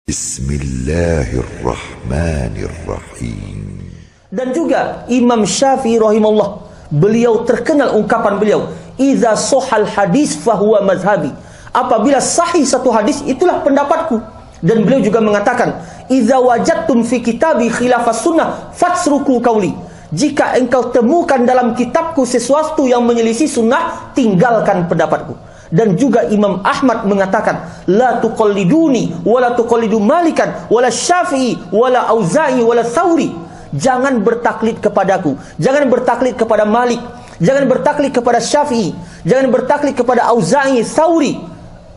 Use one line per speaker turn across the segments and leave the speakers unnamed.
Bismillahirrahmanirrahim.
Dan juga Imam Syafi'i rahimahullah, beliau terkenal ungkapan beliau, "Idza sahal hadis fahuwa mazhabi." Apabila sahih satu hadis, itulah pendapatku. Dan beliau juga mengatakan, "Idza wajadtum fi kitabi khilafas sunnah fatsruku qauli." Jika engkau temukan dalam kitabku sesuatu yang menyelisih sunnah, tinggalkan pendapatku. Dan juga Imam Ahmad mengatakan, "La tuqalliduni wala tuqallidu Malikan wala Syafi'i wala Auza'i wala Tsauri." Jangan bertaklid kepadaku, jangan bertaklid kepada Malik, jangan bertaklid kepada Syafi'i, jangan bertaklid kepada Auza'i, Tsauri.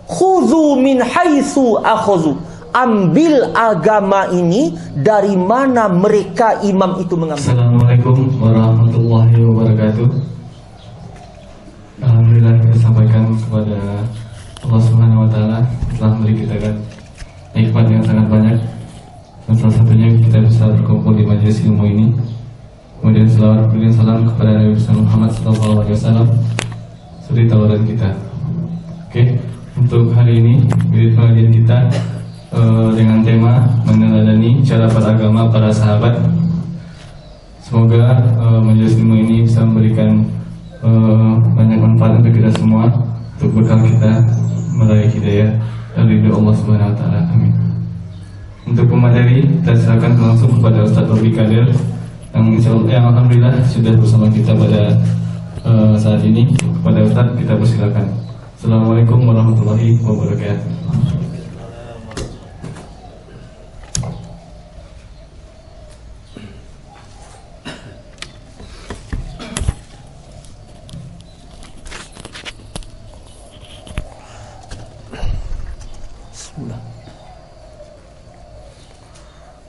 Khudhu min haitsu akhadhu. Ambil agama ini dari mana mereka imam itu mengambil.
Assalamualaikum warahmatullahi wabarakatuh. Alhamdulillah, kita sampaikan kepada Allah Subhanahu wa taala telah memberi kita nikmat yang sangat banyak. Dan salah satunya kita bisa berkumpul di majelis ilmu ini. Kemudian selawat dan salam kepada Nabi Muhammad SAW seperti tawaran kita. Oke, untuk hari ini pengajian kita dengan tema meneladani cara beragama para sahabat. Semoga majelis ilmu ini bisa memberikan banyak manfaat untuk kita semua, untuk bekal kita meraih hidayah dan ridho Allah Subhanahu wa taala. Amin. Untuk pemateri kita silakan langsung kepada Ustaz Robi Kadir yang alhamdulillah sudah bersama kita pada saat ini. Kepada Ustaz kita persilakan. Assalamualaikum warahmatullahi wabarakatuh.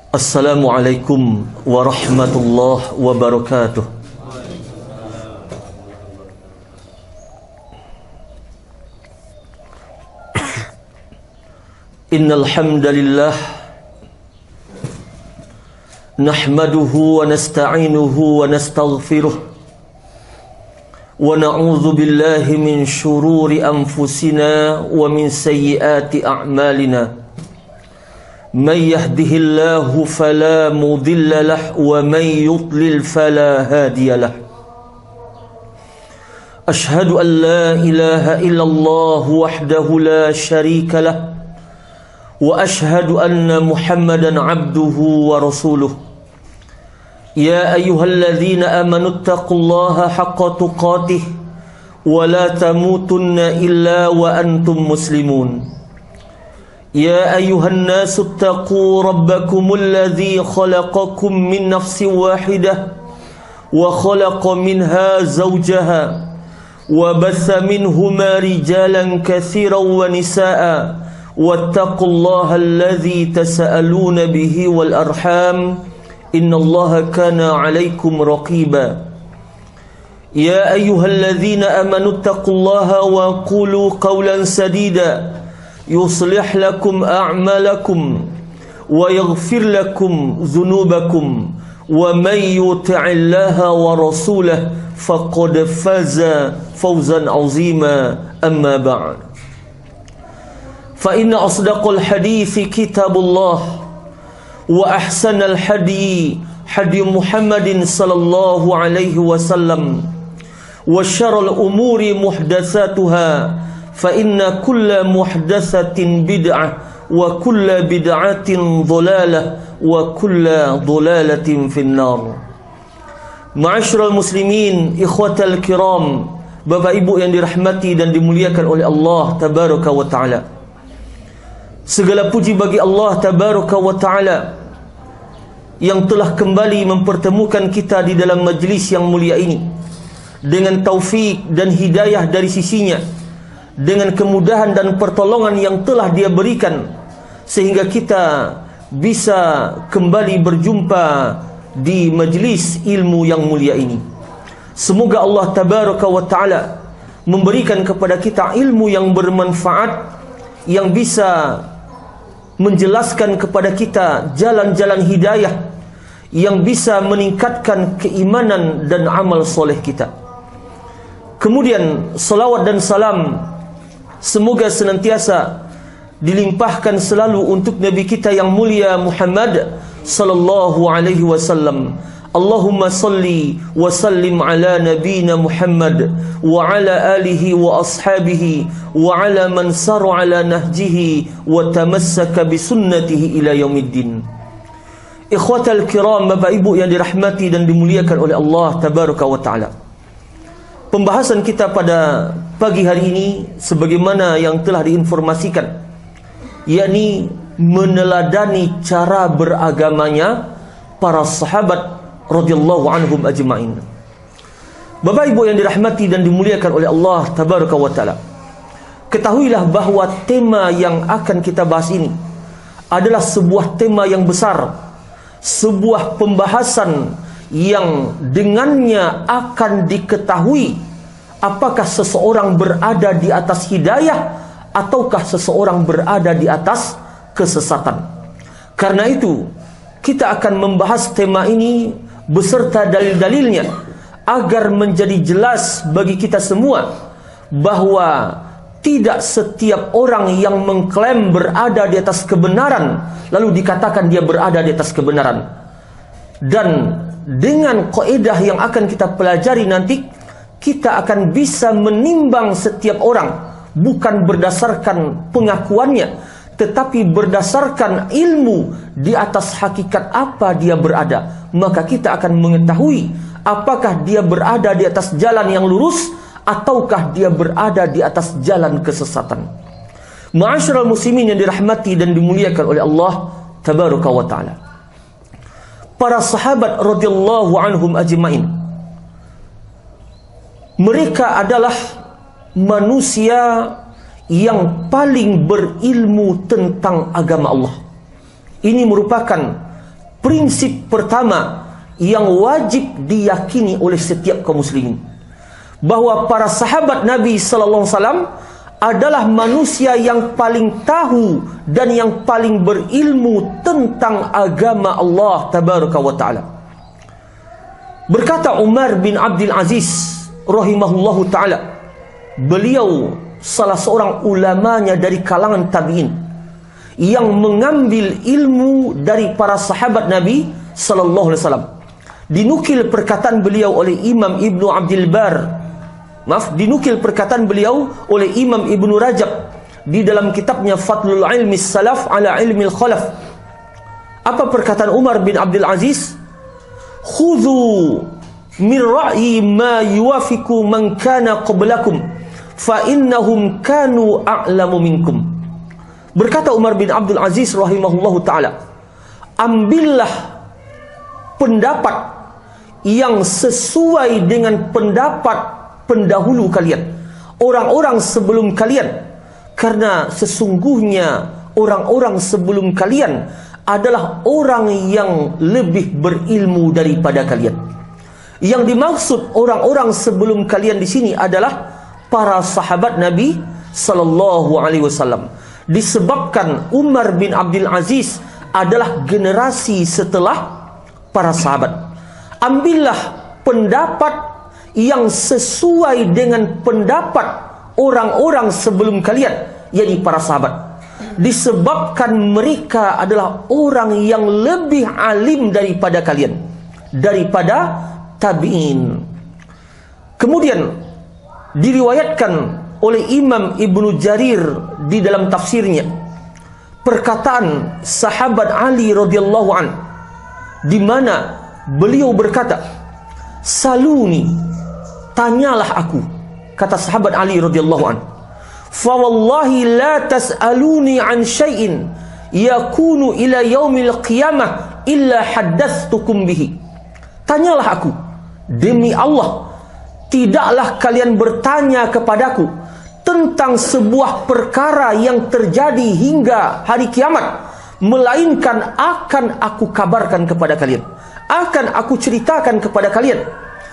Assalamualaikum warahmatullahi wabarakatuh. Innal hamdalillah nahmaduhu wa nasta'inuhu wa nastaghfiruh wa na'udzu billahi min shururi anfusina wa min sayyiati a'malina. من يهده الله فلا مضل له ومن يضلل فلا هادي له. أشهد أن لا إله إلا الله وحده لا شريك له وأشهد أن محمدا عبده ورسوله. يا أيها الذين آمنوا اتقوا الله حق تقاته ولا تموتن إلا وأنتم مسلمون. يا أيها الناس اتقوا ربكم الذي خلقكم من نفس واحدة وخلق منها زوجها وبث منهما رجالا كثيرا ونساء واتقوا الله الذي تسألون به والأرحام إن الله كان عليكم رقيبا. يا أيها الذين آمنوا اتقوا الله وقولوا قولا سديدا يصلح لكم أعمالكم ويغفر لكم ذنوبكم ومن يطع الله ورسوله فقد فاز فوزا عظيما. أما بعد، فإن أصدق الحديث كتاب الله وأحسن الحدي حدي محمد صلى الله عليه وسلم وشر الأمور محدثاتها فإن كل محدثة بدعة وكل بدعة ضلالة وكل ضلالة في النار. Ma'asyiral muslimin, ikhwatal kiram, Bapak Ibu yang dirahmati dan dimuliakan oleh Allah Tabaraka wa Ta'ala. Segala puji bagi Allah Tabaraka wa Ta'ala yang telah kembali mempertemukan kita di dalam majlis yang mulia ini dengan taufik dan hidayah dari sisinya, dengan kemudahan dan pertolongan yang telah Dia berikan, sehingga kita bisa kembali berjumpa di majlis ilmu yang mulia ini. Semoga Allah Tabaraka wa Ta'ala memberikan kepada kita ilmu yang bermanfaat, yang bisa menjelaskan kepada kita jalan-jalan hidayah, yang bisa meningkatkan keimanan dan amal soleh kita. Kemudian salawat dan salam semoga senantiasa dilimpahkan selalu untuk Nabi kita yang mulia Muhammad sallallahu alaihi wasallam. Allahumma salli wa sallim ala nabina Muhammad wa ala alihi wa ashabihi wa ala man saru ala nahjihi wa tamassaka bi sunnatihi ila yaumiddin. Ikhwatal kiram, Bapak Ibu yang dirahmati dan dimuliakan oleh Allah tabaraka wa taala. Pembahasan kita pada pagi hari ini sebagaimana yang telah diinformasikan, yakni meneladani cara beragamanya para sahabat radhiyallahu anhum ajma'in. Bapak Ibu yang dirahmati dan dimuliakan oleh Allah tabaraka wa taala, ketahuilah bahawa tema yang akan kita bahas ini adalah sebuah tema yang besar, sebuah pembahasan yang dengannya akan diketahui apakah seseorang berada di atas hidayah ataukah seseorang berada di atas kesesatan. Karena itu kita akan membahas tema ini beserta dalil-dalilnya agar menjadi jelas bagi kita semua bahawa tidak setiap orang yang mengklaim berada di atas kebenaran lalu dikatakan dia berada di atas kebenaran. Dan dengan kaedah yang akan kita pelajari nanti, kita akan bisa menimbang setiap orang bukan berdasarkan pengakuannya, tetapi berdasarkan ilmu di atas hakikat apa dia berada. Maka kita akan mengetahui apakah dia berada di atas jalan yang lurus ataukah dia berada di atas jalan kesesatan. Ma'asyiral muslimin yang dirahmati dan dimuliakan oleh Allah tabaraka wa taala, para sahabat radhiyallahu anhum ajma'in, mereka adalah manusia yang paling berilmu tentang agama Allah. Ini merupakan prinsip pertama yang wajib diyakini oleh setiap kaum muslimin, bahawa para sahabat Nabi sallallahu alaihi wasallam adalah manusia yang paling tahu dan yang paling berilmu tentang agama Allah tabaraka wa taala. Berkata Umar bin Abdul Aziz rahimahullahu taala, beliau salah seorang ulamanya dari kalangan tabi'in yang mengambil ilmu dari para sahabat Nabi sallallahu alaihi wasallam. Dinukil perkataan beliau oleh Imam Ibnu Abdul Bar, dinukil perkataan beliau oleh Imam Ibnu Rajab di dalam kitabnya Fadlul Ilmi Salaf ala Ilmi Khalaf. Apa perkataan Umar bin Abdul Aziz? Khudhu min ra'yi ma yuwafiqu man kana qablakum fa innahum kanu a'lamu minkum. Berkata Umar bin Abdul Aziz rahimahullahu ta'ala, ambillah pendapat yang sesuai dengan pendapat pendahulu kalian, orang-orang sebelum kalian, karena sesungguhnya orang-orang sebelum kalian adalah orang yang lebih berilmu daripada kalian. Yang dimaksud orang-orang sebelum kalian di sini adalah para sahabat Nabi sallallahu alaihi wasallam. Disebabkan Umar bin Abdul Aziz adalah generasi setelah para sahabat. Ambillah pendapat yang sesuai dengan pendapat orang-orang sebelum kalian, yakni para sahabat. Disebabkan mereka adalah orang yang lebih alim daripada kalian, daripada tabi'in. Kemudian diriwayatkan oleh Imam Ibnu Jarir di dalam tafsirnya perkataan sahabat Ali radhiyallahu an, di mana beliau berkata, saluni, tanyalah aku, kata sahabat Ali radhiyallahu an, fa wallahi la tas'aluni an syai'in yakunu ila yaumil qiyamah illa haddathtukum bihi. Tanyalah aku, demi Allah, tidaklah kalian bertanya kepadaku tentang sebuah perkara yang terjadi hingga hari kiamat, melainkan akan aku kabarkan kepada kalian, akan aku ceritakan kepada kalian.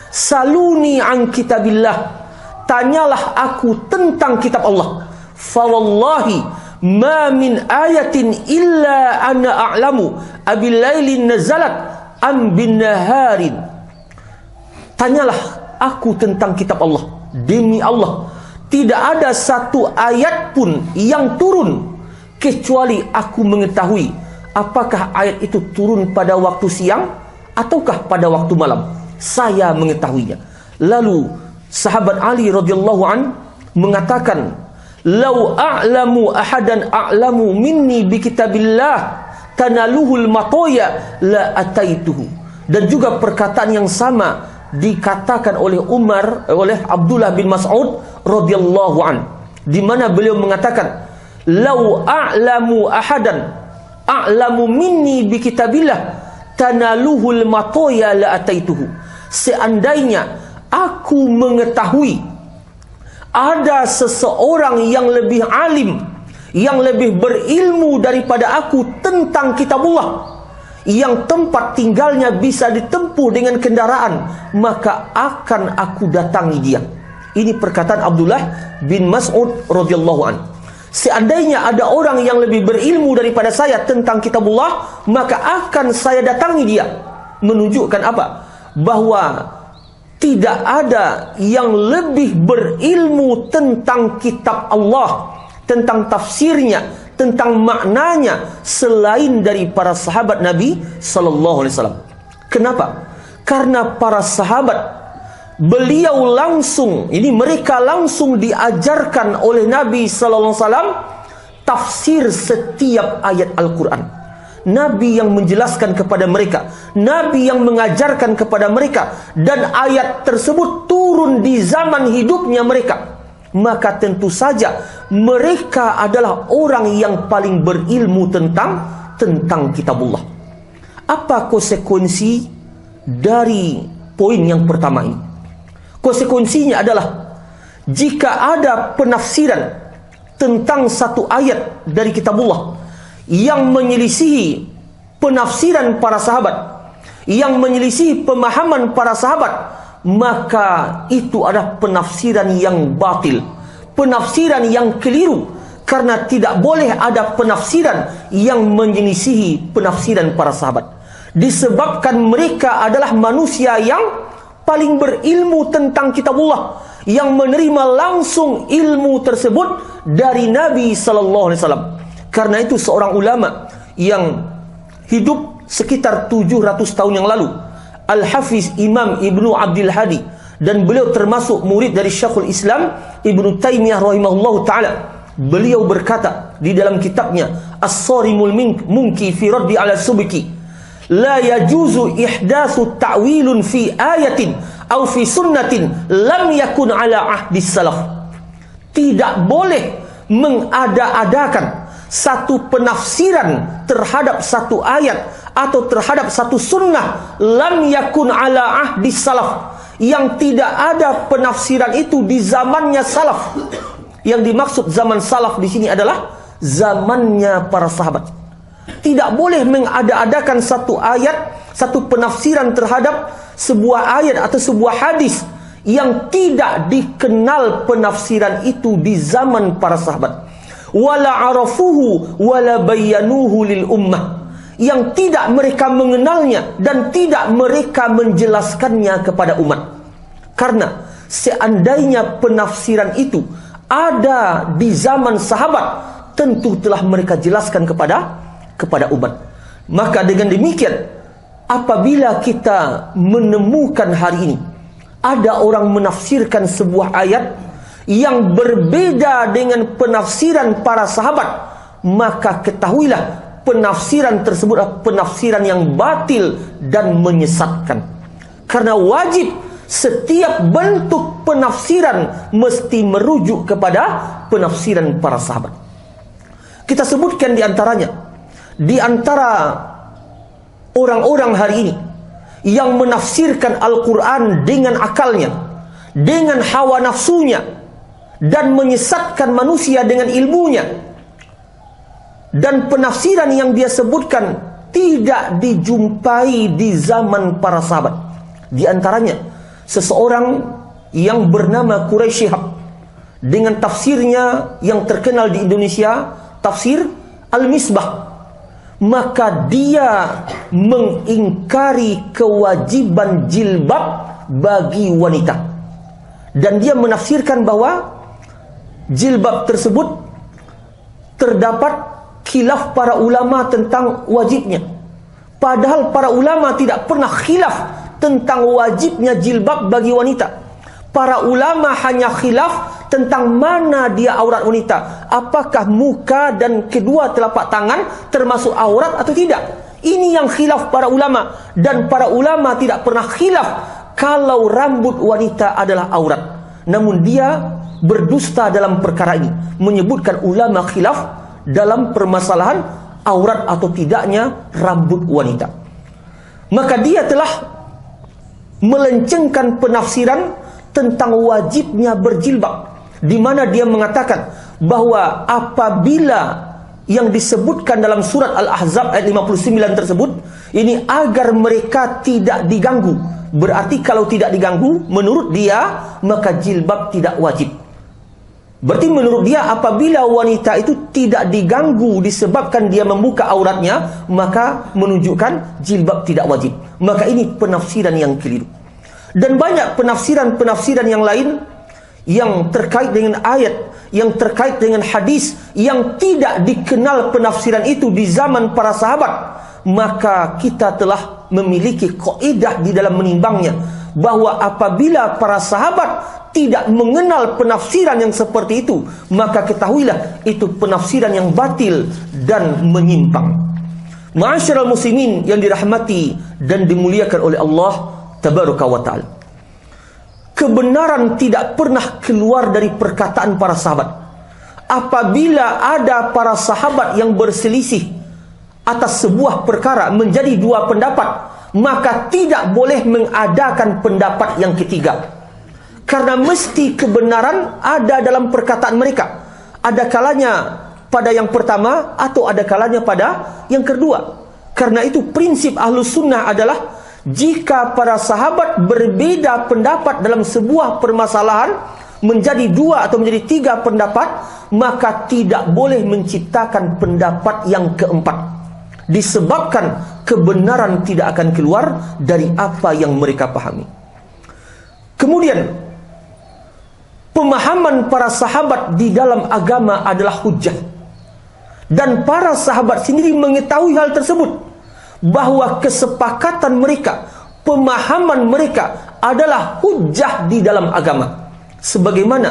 Saluni an kitabillah, tanyalah aku tentang kitab Allah. Fa wallahi ma min ayatin illa ana a'lamu abil lailin nazalat am bin naharin. Tanyalah aku tentang kitab Allah, demi Allah, tidak ada satu ayat pun yang turun kecuali aku mengetahui apakah ayat itu turun pada waktu siang ataukah pada waktu malam. Saya mengetahuinya. Lalu sahabat Ali radhiyallahu an mengatakan, "Lau a'lamu ahadan a'lamu minni bi kitabillah tanaluhul matoya la ataituhu." Dan juga perkataan yang sama dikatakan oleh Abdullah bin Mas'ud radhiyallahu an, di mana beliau mengatakan, "Lau a'lamu ahadan a'lamu minni bi kitabillah tanaluhul matoya la ataituhu." Seandainya aku mengetahui ada seseorang yang lebih alim, yang lebih berilmu daripada aku tentang kitabullah, yang tempat tinggalnya bisa ditempuh dengan kendaraan, maka akan aku datangi dia. Ini perkataan Abdullah bin Mas'ud radhiyallahu an. Seandainya ada orang yang lebih berilmu daripada saya tentang kitabullah, maka akan saya datangi dia. Menunjukkan apa? Bahwa tidak ada yang lebih berilmu tentang kitab Allah, tentang tafsirnya, tentang maknanya selain dari para sahabat Nabi sallallahu alaihi wasallam. Kenapa? Karena para sahabat mereka langsung diajarkan oleh Nabi sallallahu alaihi wasallam tafsir setiap ayat Al-Qur'an. Nabi yang menjelaskan kepada mereka, Nabi yang mengajarkan kepada mereka, dan ayat tersebut turun di zaman hidupnya mereka. Maka tentu saja mereka adalah orang yang paling berilmu tentang kitabullah. Apa konsekuensi dari poin yang pertama ini? Konsekuensinya adalah jika ada penafsiran tentang satu ayat dari kitabullah yang menyelisihi penafsiran para sahabat, yang menyelisihi pemahaman para sahabat, maka itu adalah penafsiran yang batil, penafsiran yang keliru. Karena tidak boleh ada penafsiran yang menyelisihi penafsiran para sahabat, disebabkan mereka adalah manusia yang paling berilmu tentang kitabullah, yang menerima langsung ilmu tersebut dari Nabi sallallahu alaihi wasallam. Karena itu seorang ulama yang hidup sekitar 700 tahun yang lalu, Al-Hafiz Imam Ibnu Abdul Hadi, dan beliau termasuk murid dari Syekhul Islam Ibnu Taimiyah rahimahullahu ta'ala. Beliau berkata di dalam kitabnya As-Sarimul Munki fi Raddi ala Subki, la yajuzu ihdatsu ta'wilun fi ayatin aw fi sunnatin lam yakun ala ahdi salaf. Tidak boleh mengada-adakan satu penafsiran terhadap satu ayat atau terhadap satu sunnah lam yakun ala ahdi salaf, yang tidak ada penafsiran itu di zamannya salaf. Yang dimaksud zaman salaf di sini adalah zamannya para sahabat. Tidak boleh mengada-adakan satu ayat, satu penafsiran terhadap sebuah ayat atau sebuah hadis yang tidak dikenal penafsiran itu di zaman para sahabat. Wala arafuhu wala bayyanuhu lil ummah, yang tidak mereka mengenalnya dan tidak mereka menjelaskannya kepada umat. Karena seandainya penafsiran itu ada di zaman sahabat, tentu telah mereka jelaskan kepada umat. Maka dengan demikian, apabila kita menemukan hari ini ada orang menafsirkan sebuah ayat yang berbeda dengan penafsiran para sahabat, maka ketahuilah penafsiran tersebut adalah penafsiran yang batil dan menyesatkan. Karena wajib setiap bentuk penafsiran mesti merujuk kepada penafsiran para sahabat. Kita sebutkan di antaranya, di antara orang-orang hari ini yang menafsirkan Al-Quran dengan akalnya, dengan hawa nafsunya, dan menyesatkan manusia dengan ilmunya, dan penafsiran yang dia sebutkan tidak dijumpai di zaman para sahabat. Di antaranya seseorang yang bernama Quraisy Shihab, dengan tafsirnya yang terkenal di Indonesia, tafsir Al-Misbah. Maka dia mengingkari kewajiban jilbab bagi wanita, dan dia menafsirkan bahwa jilbab tersebut terdapat khilaf para ulama tentang wajibnya. Padahal para ulama tidak pernah khilaf tentang wajibnya jilbab bagi wanita. Para ulama hanya khilaf tentang mana dia aurat wanita. Apakah muka dan kedua telapak tangan termasuk aurat atau tidak. Ini yang khilaf para ulama. Dan para ulama tidak pernah khilaf kalau rambut wanita adalah aurat. Namun dia berdusta dalam perkara ini, menyebutkan ulama khilaf dalam permasalahan aurat atau tidaknya rambut wanita. Maka dia telah melencengkan penafsiran tentang wajibnya berjilbab, di mana dia mengatakan bahwa apabila yang disebutkan dalam surat Al-Ahzab ayat 59 tersebut, ini agar mereka tidak diganggu. Berarti kalau tidak diganggu, menurut dia, maka jilbab tidak wajib. Berarti menurut dia apabila wanita itu tidak diganggu disebabkan dia membuka auratnya, maka menunjukkan jilbab tidak wajib. Maka ini penafsiran yang keliru. Dan banyak penafsiran-penafsiran yang lain yang terkait dengan ayat, yang terkait dengan hadis, yang tidak dikenal penafsiran itu di zaman para sahabat. Maka kita telah memiliki kaidah di dalam menimbangnya, bahwa apabila para sahabat tidak mengenal penafsiran yang seperti itu, maka ketahuilah itu penafsiran yang batil dan menyimpang. Ma'asyiral muslimin yang dirahmati dan dimuliakan oleh Allah Tabaraka wa ta'ala, kebenaran tidak pernah keluar dari perkataan para sahabat. Apabila ada para sahabat yang berselisih atas sebuah perkara menjadi dua pendapat, maka tidak boleh mengadakan pendapat yang ketiga. Karena mesti kebenaran ada dalam perkataan mereka. Ada kalanya pada yang pertama atau ada kalanya pada yang kedua. Karena itu prinsip Ahlus Sunnah adalah jika para sahabat berbeda pendapat dalam sebuah permasalahan menjadi dua atau menjadi tiga pendapat, maka tidak boleh menciptakan pendapat yang keempat. Disebabkan kebenaran tidak akan keluar dari apa yang mereka pahami. Kemudian, pemahaman para sahabat di dalam agama adalah hujjah. Dan para sahabat sendiri mengetahui hal tersebut, bahwa kesepakatan mereka, pemahaman mereka adalah hujjah di dalam agama. Sebagaimana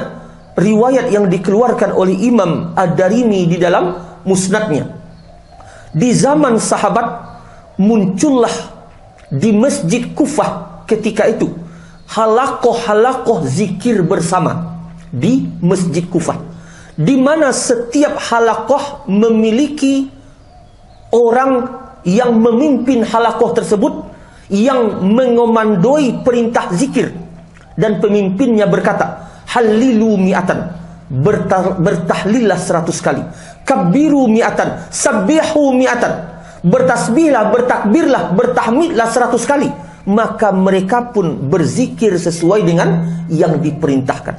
riwayat yang dikeluarkan oleh Imam Ad-Darimi di dalam musnadnya. Di zaman sahabat muncullah di Masjid Kufah ketika itu halakoh-halakoh zikir bersama di Masjid Kufah, di mana setiap halakoh memiliki orang yang memimpin halakoh tersebut, yang mengomandoi perintah zikir, dan pemimpinnya berkata, halilu mi'atan, bertahlillah 100 kali, kabiru mi'atan, sabbihu mi'atan, bertasbihlah, bertakbirlah, bertahmidlah 100 kali. Maka mereka pun berzikir sesuai dengan yang diperintahkan.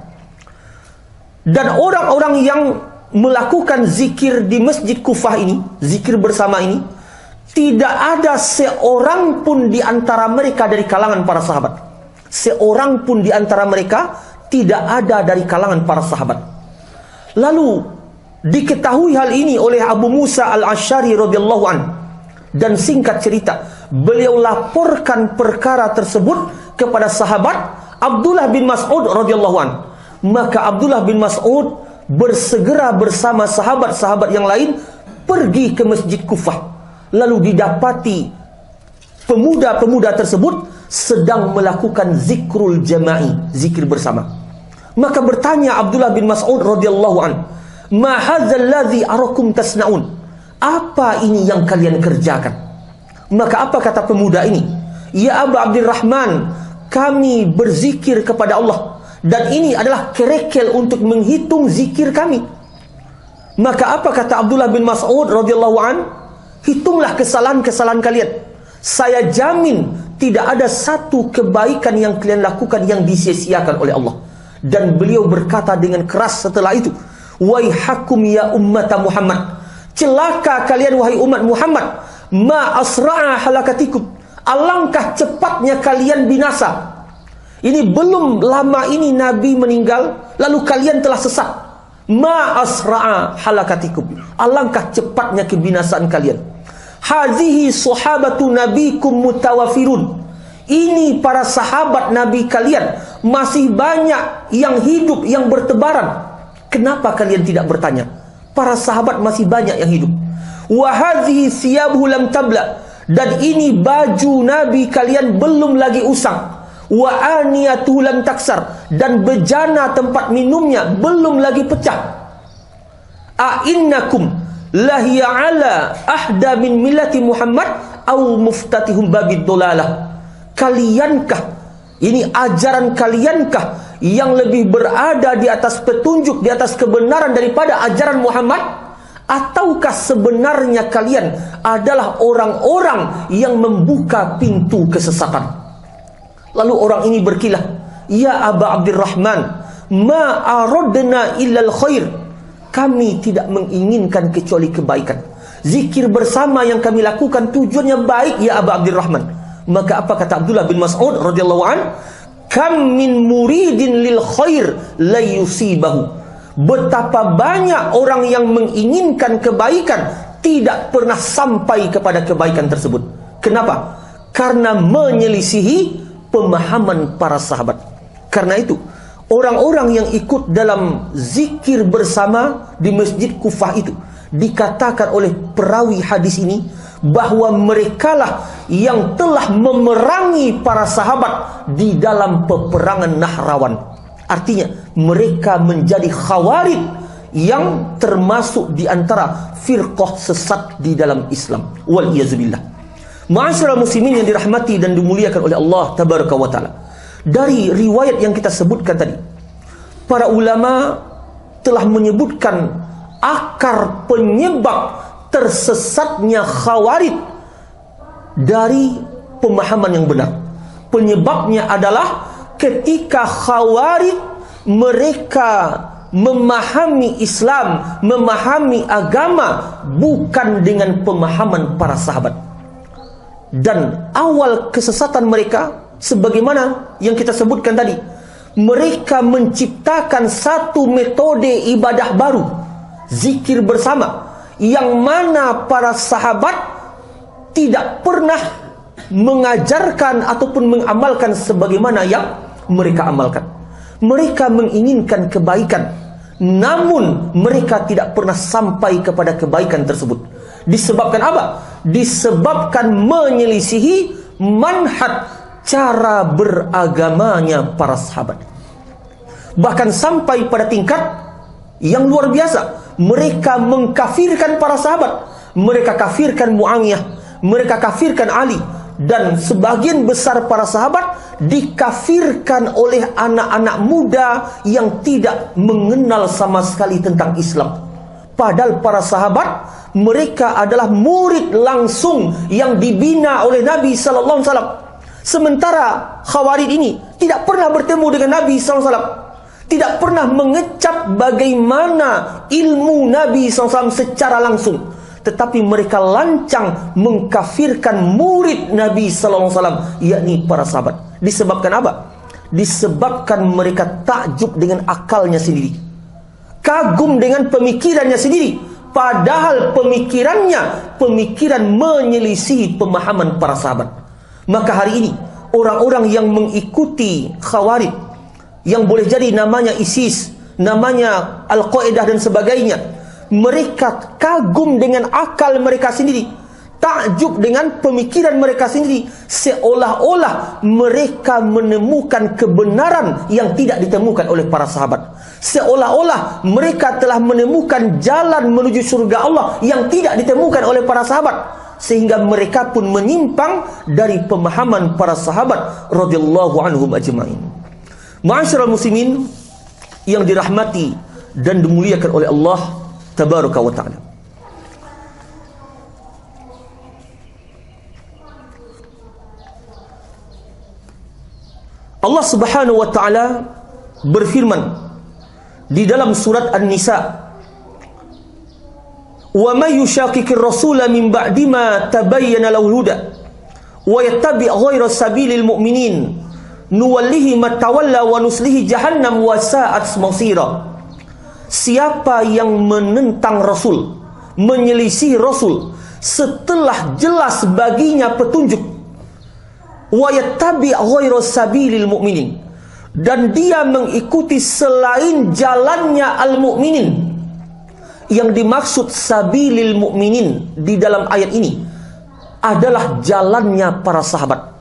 Dan orang-orang yang melakukan zikir di Masjid Kufah ini, zikir bersama ini, tidak ada seorang pun di antara mereka dari kalangan para sahabat. Seorang pun di antara mereka tidak ada dari kalangan para sahabat. Lalu diketahui hal ini oleh Abu Musa Al-Asy'ari radhiyallahu anhu, dan singkat cerita, beliau laporkan perkara tersebut kepada sahabat Abdullah bin Mas'ud radhiyallahu anhu. Maka Abdullah bin Mas'ud bersegera bersama sahabat-sahabat yang lain pergi ke Masjid Kufah. Lalu didapati pemuda-pemuda tersebut sedang melakukan zikrul jama'i, zikir bersama. Maka bertanya Abdullah bin Mas'ud radhiyallahu anhu, "Ma hadzal ladzi arakum tasnaun?" Apa ini yang kalian kerjakan? Maka apa kata pemuda ini? "Ya Abu Abdurrahman, kami berzikir kepada Allah, dan ini adalah kerekel untuk menghitung zikir kami." Maka apa kata Abdullah bin Mas'ud radhiyallahu anhu? "Hitunglah kesalahan-kesalahan kalian. Saya jamin tidak ada satu kebaikan yang kalian lakukan yang disia-siakan oleh Allah." Dan beliau berkata dengan keras setelah itu, "Waihakum ya ummata Muhammad, celaka kalian wahai umat Muhammad, ma asra'a halakatikum, alangkah cepatnya kalian binasa." Ini belum lama ini Nabi meninggal, lalu kalian telah sesat. Ma asra'a halakatikum. Alangkah cepatnya kebinasaan kalian. Hadhihi sahabatu nabikum mutawafirun. Ini para sahabat Nabi kalian masih banyak yang hidup, yang bertebaran. Kenapa kalian tidak bertanya? Para sahabat masih banyak yang hidup. Wa hadhihi thiyabuhu lam tabla. Dan ini baju Nabi kalian belum lagi usang. Wa aniyatuhu lam taksar. Dan bejana tempat minumnya belum lagi pecah. A'innakum lahiya ala ahda min millati Muhammad au muftatihum babid dolalah. Kaliankah, ini ajaran kaliankah yang lebih berada di atas petunjuk, di atas kebenaran daripada ajaran Muhammad? Ataukah sebenarnya kalian adalah orang-orang yang membuka pintu kesesatan? Lalu orang ini berkilah, Ya Aba Abdurrahman, ma aradna illal khair. Kami tidak menginginkan kecuali kebaikan. Zikir bersama yang kami lakukan tujuannya baik, ya Aba Abdurrahman. Maka apa kata Abdullah bin Mas'ud radhiyallahu an? Kam min muridin lil khair la yusibahu. Betapa banyak orang yang menginginkan kebaikan tidak pernah sampai kepada kebaikan tersebut. Kenapa? Karena menyelisihi pemahaman para sahabat. Karena itu, orang-orang yang ikut dalam zikir bersama di Masjid Kufah itu dikatakan oleh perawi hadis ini bahwa merekalah yang telah memerangi para sahabat di dalam peperangan Nahrawan. Artinya mereka menjadi khawarij yang termasuk di antara firqah sesat di dalam Islam. Wal iyazubillah. Ma'asyiral muslimin yang dirahmati dan dimuliakan oleh Allah tabaraka wa taala. Dari riwayat yang kita sebutkan tadi, para ulama telah menyebutkan akar penyebab tersesatnya khawarij dari pemahaman yang benar. Penyebabnya adalah ketika khawarij mereka memahami Islam, memahami agama bukan dengan pemahaman para sahabat. Dan awal kesesatan mereka sebagaimana yang kita sebutkan tadi, mereka menciptakan satu metode ibadah baru, zikir bersama, yang mana para sahabat tidak pernah mengajarkan ataupun mengamalkan sebagaimana yang mereka amalkan. Mereka menginginkan kebaikan, namun mereka tidak pernah sampai kepada kebaikan tersebut. Disebabkan apa? Disebabkan menyelisihi manhaj, cara beragamanya para sahabat. Bahkan sampai pada tingkat yang luar biasa, mereka mengkafirkan para sahabat. Mereka kafirkan Muawiyah, mereka kafirkan Ali, dan sebagian besar para sahabat dikafirkan oleh anak-anak muda yang tidak mengenal sama sekali tentang Islam. Padahal para sahabat mereka adalah murid langsung yang dibina oleh Nabi sallallahu alaihi wasallam. Sementara khawarij ini tidak pernah bertemu dengan Nabi sallallahu alaihi wasallam, tidak pernah mengecap bagaimana ilmu Nabi SAW secara langsung, tetapi mereka lancang mengkafirkan murid Nabi SAW, yakni para sahabat. Disebabkan apa? Disebabkan mereka takjub dengan akalnya sendiri, kagum dengan pemikirannya sendiri, padahal pemikiran menyelisihi pemahaman para sahabat. Maka hari ini orang-orang yang mengikuti khawarij, yang boleh jadi namanya ISIS, namanya Al-Qaeda dan sebagainya, mereka kagum dengan akal mereka sendiri, takjub dengan pemikiran mereka sendiri, seolah-olah mereka menemukan kebenaran yang tidak ditemukan oleh para sahabat, seolah-olah mereka telah menemukan jalan menuju surga Allah yang tidak ditemukan oleh para sahabat, sehingga mereka pun menyimpang dari pemahaman para sahabat radhiyallahu anhum ajma'in. Ma'asyiral muslimin yang dirahmati dan dimuliakan oleh Allah tabaraka wa ta'ala. Allah Subhanahu wa ta'ala berfirman di dalam surat An-Nisa, "Wa may yushaqiqir rasula min ba'di ma tabayyana lahu al-huda wa yattabi' ghayra sabilil mu'minin nuwallihi ma tawalla wa nuslihi jahannam wa sa'at masira." siapa yang menentang Rasul, menyelisih Rasul setelah jelas baginya petunjuk, wa yattabi' ghayra sabilil mu'minin, dan dia mengikuti selain jalannya al-mu'minin. Yang dimaksud sabilil mu'minin di dalam ayat ini adalah jalannya para sahabat.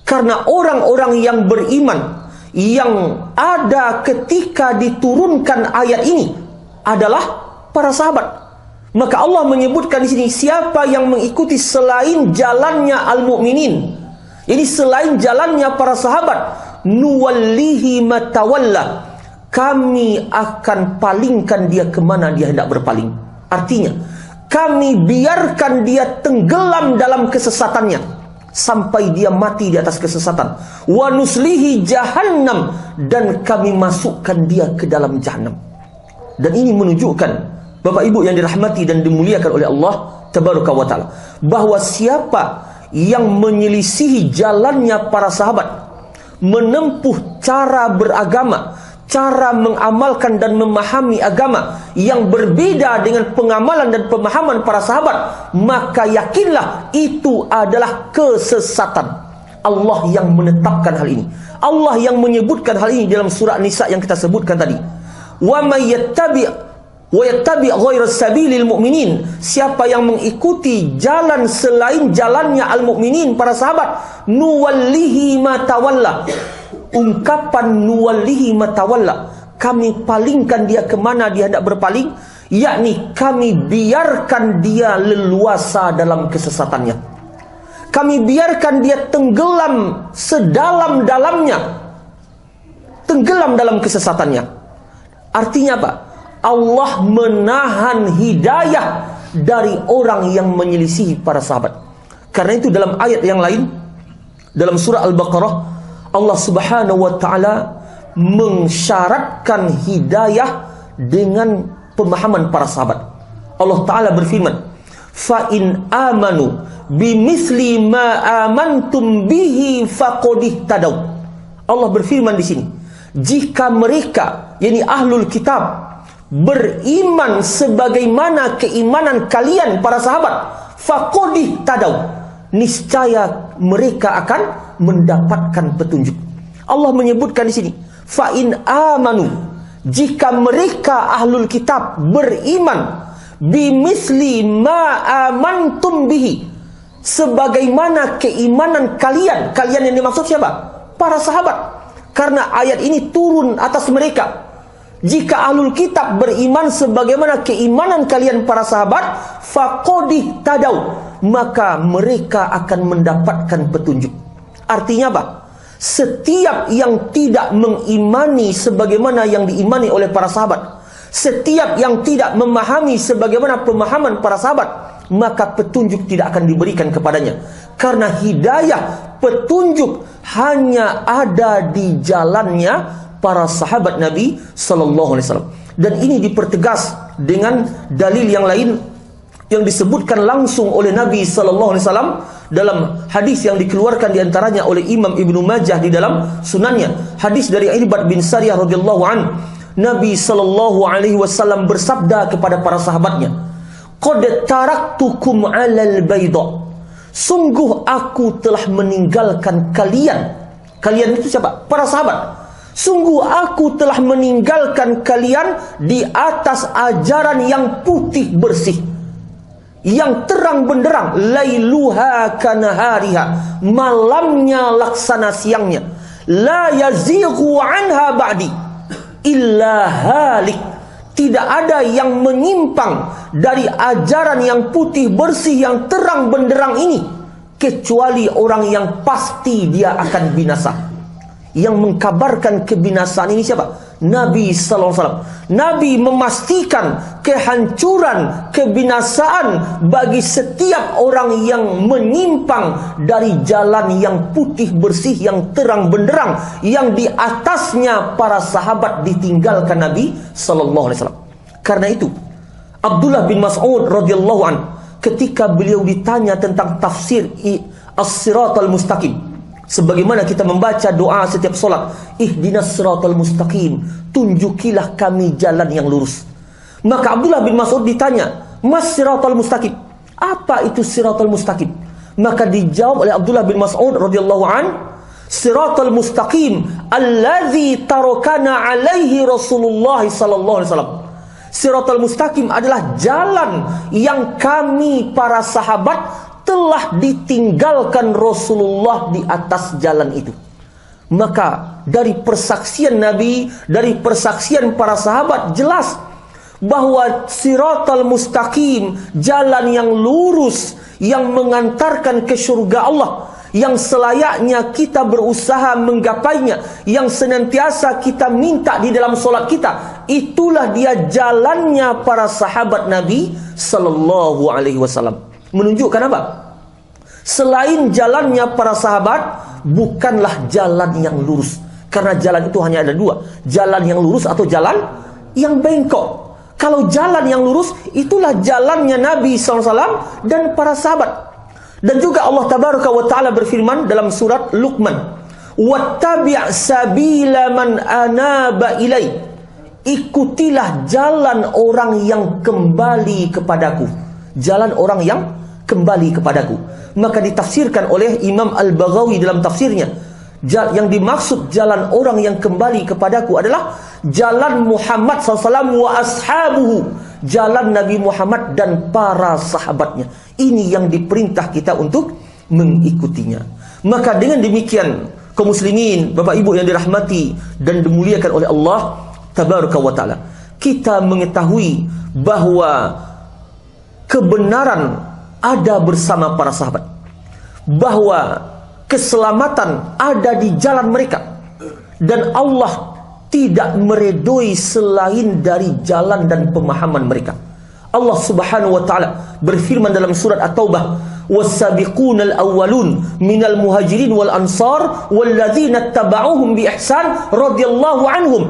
Karena orang-orang yang beriman yang ada ketika diturunkan ayat ini adalah para sahabat. Maka Allah menyebutkan di sini siapa yang mengikuti selain jalannya al-mu'minin, jadi selain jalannya para sahabat, nuwallihi matawalla, kami akan palingkan dia kemana dia hendak berpaling. Artinya, kami biarkan dia tenggelam dalam kesesatannya sampai dia mati di atas kesesatan. Wa nuslihi jahannam, dan kami masukkan dia ke dalam jahannam. Dan ini menunjukkan, Bapak Ibu yang dirahmati dan dimuliakan oleh Allah Tabaraka wa Ta'ala, bahwa siapa yang menyelisihi jalannya para sahabat, menempuh cara beragama, cara mengamalkan dan memahami agama yang berbeda dengan pengamalan dan pemahaman para sahabat, maka yakinlah itu adalah kesesatan. Allah yang menetapkan hal ini. Allah yang menyebutkan hal ini dalam surah Nisa yang kita sebutkan tadi. Wa may yattabi' ghayra sabilil mu'minin, siapa yang mengikuti jalan selain jalannya al-mu'minin, para sahabat, nuwallihi ma tawalla. Ungkapan nuwallihi matawalla, kami palingkan dia kemana dia hendak berpaling, yakni kami biarkan dia leluasa dalam kesesatannya, kami biarkan dia tenggelam sedalam-dalamnya, tenggelam dalam kesesatannya. Artinya apa? Allah menahan hidayah dari orang yang menyelisihi para sahabat. Karena itu dalam ayat yang lain, dalam surah Al-Baqarah, Allah Subhanahu wa Ta'ala mensyaratkan hidayah dengan pemahaman para sahabat. Allah Ta'ala berfirman, fa in amanu bimithli ma amantum bihi faqad tadaw. Allah berfirman di sini, jika mereka, yakni ahlul kitab, beriman sebagaimana keimanan kalian para sahabat, faqad tadaw, niscaya mereka akan mendapatkan petunjuk. Allah menyebutkan di sini, fa in amanu, jika mereka ahlul kitab beriman, bimisli ma amantum bihi, sebagaimana keimanan kalian. Kalian yang dimaksud siapa? Para sahabat. Karena ayat ini turun atas mereka. Jika ahlul kitab beriman sebagaimana keimanan kalian para sahabat, faqad tadaw, maka mereka akan mendapatkan petunjuk. Artinya apa? Setiap yang tidak mengimani sebagaimana yang diimani oleh para sahabat, setiap yang tidak memahami sebagaimana pemahaman para sahabat, maka petunjuk tidak akan diberikan kepadanya. Karena hidayah, petunjuk hanya ada di jalannya para sahabat Nabi Sallallahu Alaihi Wasallam. Dan ini dipertegas dengan dalil yang lain yang disebutkan langsung oleh Nabi Sallallahu Alaihi Wasallam dalam hadis yang dikeluarkan diantaranya oleh Imam Ibnu Majah di dalam sunannya. Hadis dari Irbad bin Sariyah radhiyallahu an, Nabi Sallallahu Alaihi Wasallam bersabda kepada para sahabatnya, qad taraktukum 'alal bayda, sungguh aku telah meninggalkan kalian. Kalian itu siapa? Para sahabat. Sungguh aku telah meninggalkan kalian di atas ajaran yang putih bersih, yang terang benderang, lailuha kanahariha, malamnya laksana siangnya, la yazighu anha ba'di illa halik, tidak ada yang menyimpang dari ajaran yang putih bersih yang terang benderang ini kecuali orang yang pasti dia akan binasa. Yang mengkabarkan kebinasaan ini siapa? Nabi Sallallahu Alaihi Wasallam. Nabi memastikan kehancuran, kebinasaan bagi setiap orang yang menyimpang dari jalan yang putih bersih, yang terang benderang, yang di atasnya para sahabat ditinggalkan Nabi Sallallahu Alaihi Wasallam. Karena itu Abdullah bin Mas'ud radhiyallahu an, ketika beliau ditanya tentang tafsir as-siratal mustaqim, Sebagaimana kita membaca doa setiap solat, ihdinas siratal mustaqim, tunjukilah kami jalan yang lurus. Maka Abdullah bin Mas'ud ditanya, mas siratal mustaqim, apa itu siratal mustaqim? Maka dijawab oleh Abdullah bin Mas'ud radhiyallahu an, siratal mustaqim allazi tarakana alaihi Rasulullah sallallahu alaihi wasallam. Siratal mustaqim adalah jalan yang kami para sahabat telah ditinggalkan Rasulullah di atas jalan itu. Maka dari persaksian Nabi, dari persaksian para sahabat, jelas bahwa siratal mustaqim, jalan yang lurus yang mengantarkan ke surga Allah, yang selayaknya kita berusaha menggapainya, yang senantiasa kita minta di dalam solat kita, itulah dia jalannya para sahabat Nabi sallallahu alaihi wasallam. Menunjukkan apa? Selain jalannya para sahabat, bukanlah jalan yang lurus. Karena jalan itu hanya ada dua, jalan yang lurus atau jalan yang bengkok. Kalau jalan yang lurus, itulah jalannya Nabi SAW dan para sahabat. Dan juga Allah Tabaraka wa Ta'ala berfirman dalam surat Luqman, wattabi' sabila man anaba ilai, ikutilah jalan orang yang kembali kepadaku. Jalan orang yang kembali kepadaku. Maka ditafsirkan oleh Imam Al-Baghawi dalam tafsirnya, yang dimaksud jalan orang yang kembali kepadaku adalah jalan Muhammad SAW wa ashabuhu, jalan Nabi Muhammad dan para sahabatnya. Ini yang diperintah kita untuk mengikutinya. Maka dengan demikian, kaum muslimin, Bapak Ibu yang dirahmati dan dimuliakan oleh Allah Tabaraka wa Ta'ala, kita mengetahui bahwa kebenaran ada bersama para sahabat, bahwa keselamatan ada di jalan mereka, dan Allah tidak meredoi selain dari jalan dan pemahaman mereka. Allah Subhanahu wa Ta'ala berfirman dalam surat At-Taubah, was-sabiqunal awwalun minal muhajirin wal ansar walladzina tabauhum bi ihsan radhiyallahu anhum.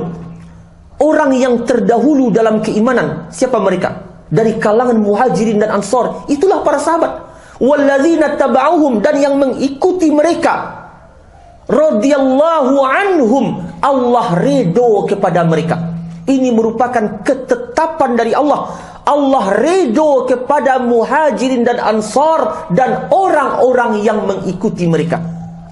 Orang yang terdahulu dalam keimanan, siapa mereka? Dari kalangan muhajirin dan ansar, itulah para sahabat. Walladzina tabauhum, dan yang mengikuti mereka, radhiyallahu anhum, Allah ridho kepada mereka. Ini merupakan ketetapan dari Allah. Allah ridho kepada muhajirin dan ansar dan orang-orang yang mengikuti mereka.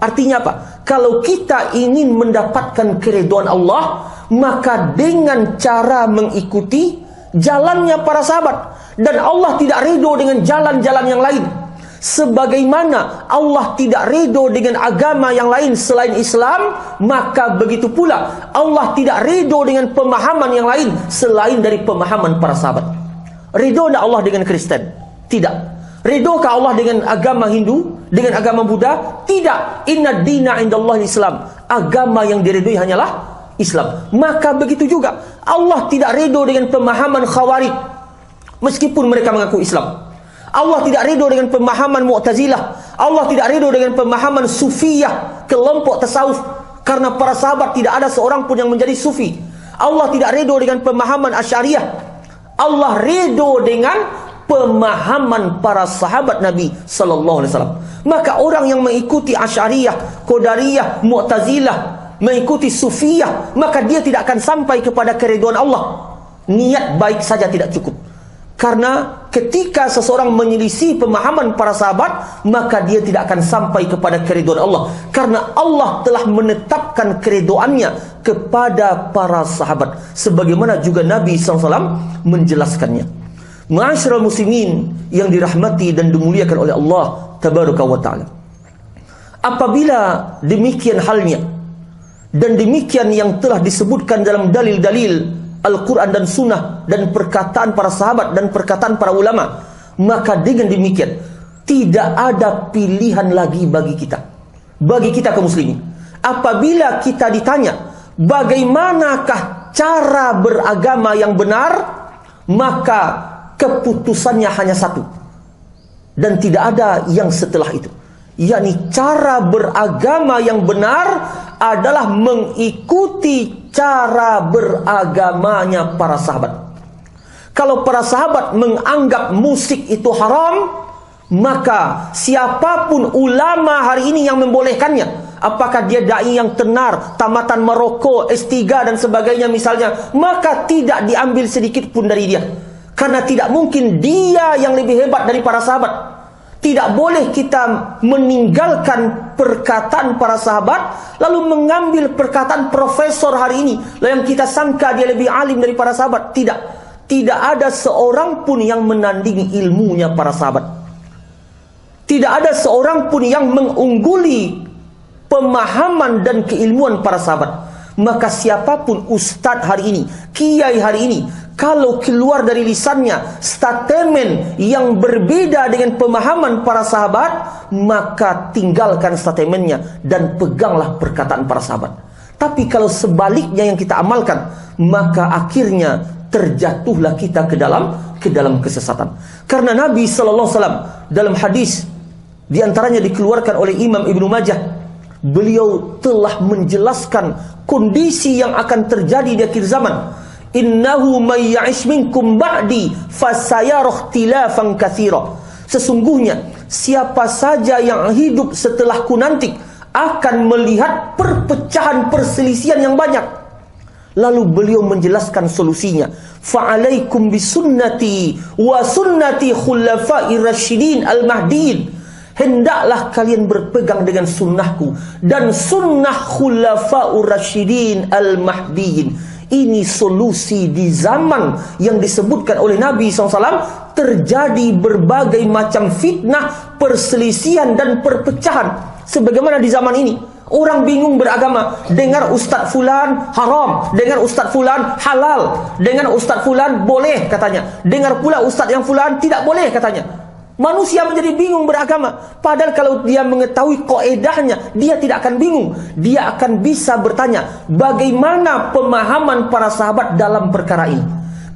Artinya apa? Kalau kita ingin mendapatkan keridhaan Allah, maka dengan cara mengikuti jalannya para sahabat. Dan Allah tidak ridho dengan jalan-jalan yang lain. Sebagaimana Allah tidak ridho dengan agama yang lain selain Islam, maka begitu pula Allah tidak ridho dengan pemahaman yang lain selain dari pemahaman para sahabat. Ridho tidak Allah dengan Kristen? Tidak. Ridhokah Allah dengan agama Hindu, dengan agama Buddha? Tidak. Inna dina indallahi Islam. Agama yang diridhoi hanyalah Islam. Maka begitu juga Allah tidak ridho dengan pemahaman Khawarij, meskipun mereka mengaku Islam. Allah tidak ridho dengan pemahaman Mu'tazilah. Allah tidak ridho dengan pemahaman Sufiyah, kelompok tasawuf, karena para sahabat tidak ada seorang pun yang menjadi sufi. Allah tidak ridho dengan pemahaman Asy'ariyah. Allah ridho dengan pemahaman para sahabat Nabi sallallahu alaihi wasallam. Maka orang yang mengikuti Asy'ariyah, Qadariyah, Mu'tazilah, mengikuti Sufiyah, maka dia tidak akan sampai kepada keridhaan Allah. Niat baik saja tidak cukup. Karena ketika seseorang menyelisih pemahaman para sahabat, maka dia tidak akan sampai kepada keridhaan Allah. Karena Allah telah menetapkan keridhaannya kepada para sahabat, sebagaimana juga Nabi SAW menjelaskannya. Ma'asyiral muslimin yang dirahmati dan dimuliakan oleh Allah Tabaraka wa Ta'ala, apabila demikian halnya, dan demikian yang telah disebutkan dalam dalil-dalil Al-Quran dan Sunnah, dan perkataan para sahabat dan perkataan para ulama, maka dengan demikian tidak ada pilihan lagi bagi kita, kaum muslimin. Apabila kita ditanya bagaimanakah cara beragama yang benar, maka keputusannya hanya satu, dan tidak ada yang setelah itu, yakni cara beragama yang benar adalah mengikuti cara beragamanya para sahabat. Kalau para sahabat menganggap musik itu haram, maka siapapun ulama hari ini yang membolehkannya, apakah dia dai yang tenar, tamatan Maroko, S3 dan sebagainya misalnya, maka tidak diambil sedikit pun dari dia. Karena tidak mungkin dia yang lebih hebat dari para sahabat. Tidak boleh kita meninggalkan perkataan para sahabat lalu mengambil perkataan profesor hari ini yang kita sangka dia lebih alim dari para sahabat. Tidak ada seorang pun yang menandingi ilmunya para sahabat. Tidak ada seorang pun yang mengungguli pemahaman dan keilmuan para sahabat. Maka siapapun ustadz hari ini, kiai hari ini, kalau keluar dari lisannya statement yang berbeda dengan pemahaman para sahabat, maka tinggalkan statementnya dan peganglah perkataan para sahabat. Tapi kalau sebaliknya yang kita amalkan, maka akhirnya terjatuhlah kita ke dalam kesesatan. Karena Nabi SAW dalam hadis diantaranya dikeluarkan oleh Imam Ibnu Majah, beliau telah menjelaskan kondisi yang akan terjadi di akhir zaman. Innahu may ya'ish minkum ba'di fasayara ikhtilafan katsira. Sesungguhnya siapa saja yang hidup setelahku nanti akan melihat perpecahan, perselisihan yang banyak. Lalu beliau menjelaskan solusinya. Fa'alaikum bisunnati wa sunnati khulafa'ir rasyidin al-mahdiyyin. Hendaklah kalian berpegang dengan sunnahku dan sunnah khulafa'ur rasyidin al-mahdiyyin. Ini solusi di zaman yang disebutkan oleh Nabi SAW. Terjadi berbagai macam fitnah, perselisihan dan perpecahan. Sebagaimana di zaman ini, orang bingung beragama. Dengar Ustadz Fulan haram, dengar Ustadz Fulan halal, dengar Ustadz Fulan boleh katanya, dengar pula Ustadz yang Fulan tidak boleh katanya. Manusia menjadi bingung beragama. Padahal kalau dia mengetahui kaedahnya, dia tidak akan bingung. Dia akan bisa bertanya, bagaimana pemahaman para sahabat dalam perkara ini.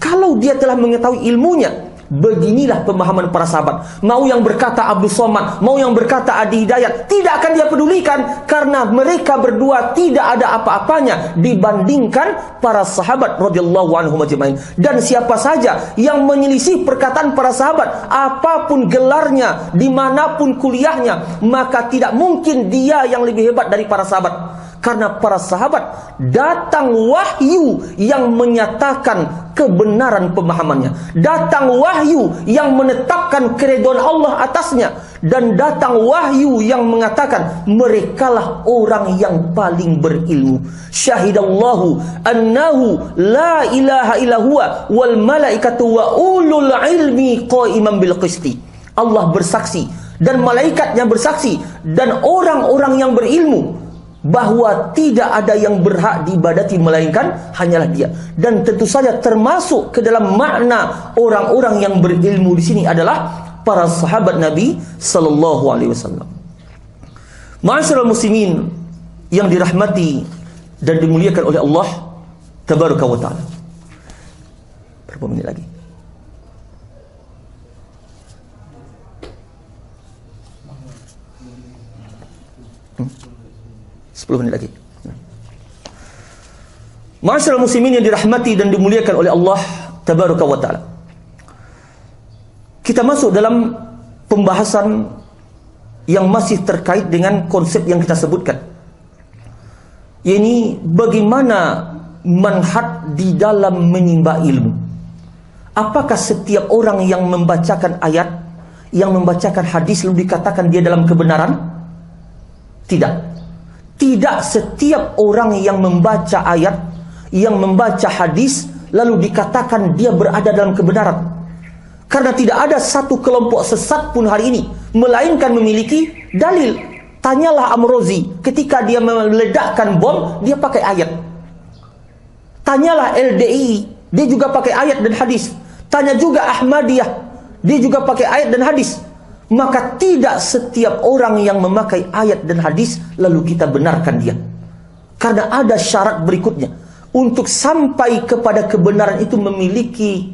Kalau dia telah mengetahui ilmunya, beginilah pemahaman para sahabat. Mau yang berkata Abdul Somad, mau yang berkata Adi Hidayat, tidak akan dia pedulikan. Karena mereka berdua tidak ada apa-apanya dibandingkan para sahabat radhiyallahu anhum ajma'in. Dan siapa saja yang menyelisih perkataan para sahabat, apapun gelarnya, dimanapun kuliahnya, maka tidak mungkin dia yang lebih hebat dari para sahabat. Karena para sahabat datang wahyu yang menyatakan kebenaran pemahamannya, datang wahyu yang menetapkan keridhaan Allah atasnya, dan datang wahyu yang mengatakan merekalah orang yang paling berilmu. Syahidallahu annahu la ilaha illa huwa wal malaikatu wa ulul ilmi qaiman bil qisti. Allah bersaksi dan malaikatnya bersaksi dan orang-orang yang berilmu bahwa tidak ada yang berhak diibadati melainkan hanyalah Dia. Dan tentu saja termasuk ke dalam makna orang-orang yang berilmu di sini adalah para sahabat Nabi sallallahu alaihi wasallam. Ma'asyiral muslimin yang dirahmati dan dimuliakan oleh Allah tabaraka wa taala. Berapa menit lagi? Hmm? 10 menit lagi. Ma'asyiral muslimin yang dirahmati dan dimuliakan oleh Allah tabaraka wa taala. Kita masuk dalam pembahasan yang masih terkait dengan konsep yang kita sebutkan. Ini bagaimana manhaj di dalam menimba ilmu. Apakah setiap orang yang membacakan ayat, yang membacakan hadis lalu dikatakan dia dalam kebenaran? Tidak. Tidak setiap orang yang membaca ayat, yang membaca hadis, lalu dikatakan dia berada dalam kebenaran. Karena tidak ada satu kelompok sesat pun hari ini, melainkan memiliki dalil. Tanyalah Amrozi, ketika dia meledakkan bom, dia pakai ayat. Tanyalah LDI, dia juga pakai ayat dan hadis. Tanya juga Ahmadiyah, dia juga pakai ayat dan hadis. Maka tidak setiap orang yang memakai ayat dan hadis lalu kita benarkan dia. Karena ada syarat berikutnya. Untuk sampai kepada kebenaran itu memiliki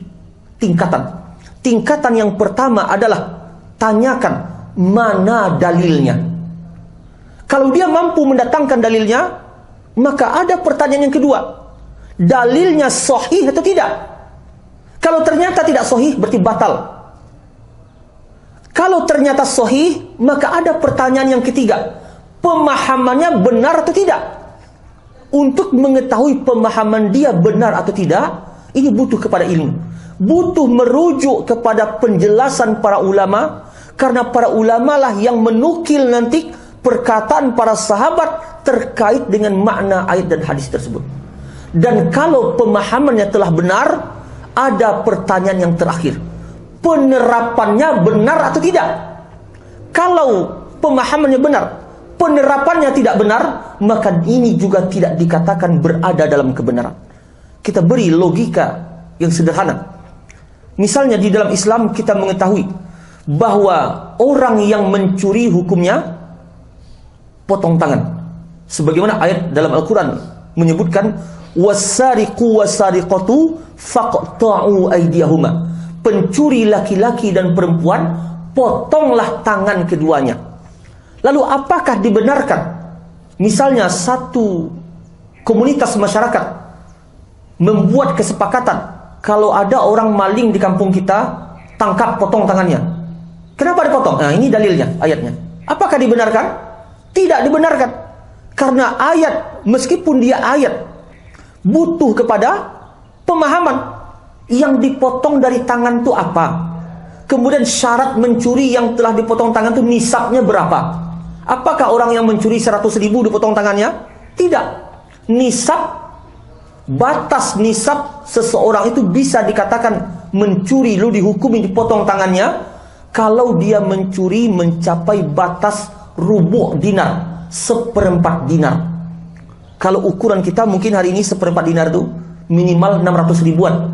tingkatan. Tingkatan yang pertama adalah tanyakan mana dalilnya. Kalau dia mampu mendatangkan dalilnya, maka ada pertanyaan yang kedua. Dalilnya sahih atau tidak? Kalau ternyata tidak sahih berarti batal. Kalau ternyata sahih, maka ada pertanyaan yang ketiga. pemahamannya benar atau tidak. Untuk mengetahui pemahaman dia benar atau tidak, ini butuh kepada ilmu, butuh merujuk kepada penjelasan para ulama, karena para ulama lah yang menukil nanti perkataan para sahabat terkait dengan makna ayat dan hadis tersebut. Dan kalau pemahamannya telah benar, ada pertanyaan yang terakhir, penerapannya benar atau tidak. Kalau pemahamannya benar, penerapannya tidak benar, maka ini juga tidak dikatakan berada dalam kebenaran. Kita beri logika yang sederhana. Misalnya di dalam Islam kita mengetahui bahwa orang yang mencuri hukumnya potong tangan. Sebagaimana ayat dalam Al-Quran menyebutkan, wasariqu wasariqatu faqta'u aydiyahuma. Pencuri laki-laki dan perempuan, potonglah tangan keduanya. Lalu apakah dibenarkan? Misalnya satu komunitas masyarakat membuat kesepakatan, kalau ada orang maling di kampung kita, tangkap, potong tangannya. Kenapa dipotong? Nah, ini dalilnya, ayatnya. Apakah dibenarkan? Tidak dibenarkan. Karena ayat, meskipun dia ayat, butuh kepada pemahaman. Yang dipotong dari tangan itu apa? Kemudian syarat mencuri yang telah dipotong tangan itu nisabnya berapa? Apakah orang yang mencuri 100.000 dipotong tangannya? Tidak. Nisab, batas nisab seseorang itu bisa dikatakan mencuri lalu dihukumi dipotong tangannya kalau dia mencuri mencapai batas rubu' dinar, 1/4 dinar. Kalau ukuran kita mungkin hari ini 1/4 dinar itu minimal 600 ribuan.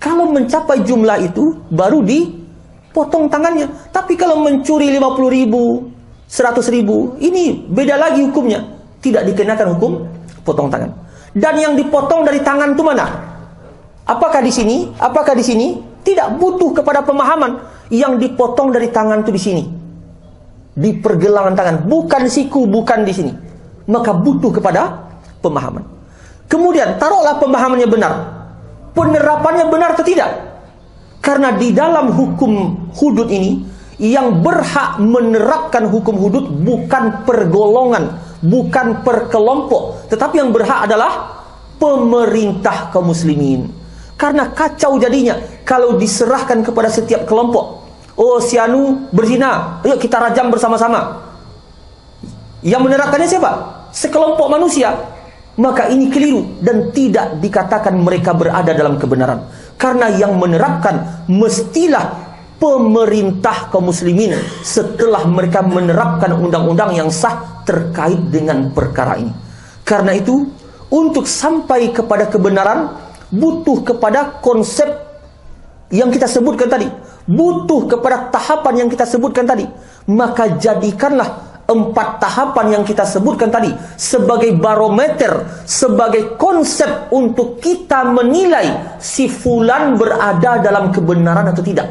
Kalau mencapai jumlah itu baru dipotong tangannya. Tapi kalau mencuri 50.000, 100.000, ini beda lagi hukumnya. Tidak dikenakan hukum potong tangan. Dan yang dipotong dari tangan itu mana? Apakah di sini? Apakah di sini? Tidak, butuh kepada pemahaman. Yang dipotong dari tangan itu di sini, di pergelangan tangan, bukan siku, bukan di sini. Maka butuh kepada pemahaman. Kemudian taruhlah pemahamannya benar, penerapannya benar atau tidak? Karena di dalam hukum hudud ini, yang berhak menerapkan hukum hudud bukan pergolongan, bukan per kelompok, tetapi yang berhak adalah pemerintah kaum muslimin. Karena kacau jadinya kalau diserahkan kepada setiap kelompok. Oh, si anu berzina, ayo kita rajam bersama-sama. Yang menerapkannya siapa? Sekelompok manusia. Maka ini keliru dan tidak dikatakan mereka berada dalam kebenaran. Karena yang menerapkan mestilah pemerintah kaum muslimin setelah mereka menerapkan undang-undang yang sah terkait dengan perkara ini. Karena itu, untuk sampai kepada kebenaran butuh kepada konsep yang kita sebutkan tadi, butuh kepada tahapan yang kita sebutkan tadi. Maka jadikanlah 4 tahapan yang kita sebutkan tadi sebagai barometer, sebagai konsep untuk kita menilai si fulan berada dalam kebenaran atau tidak.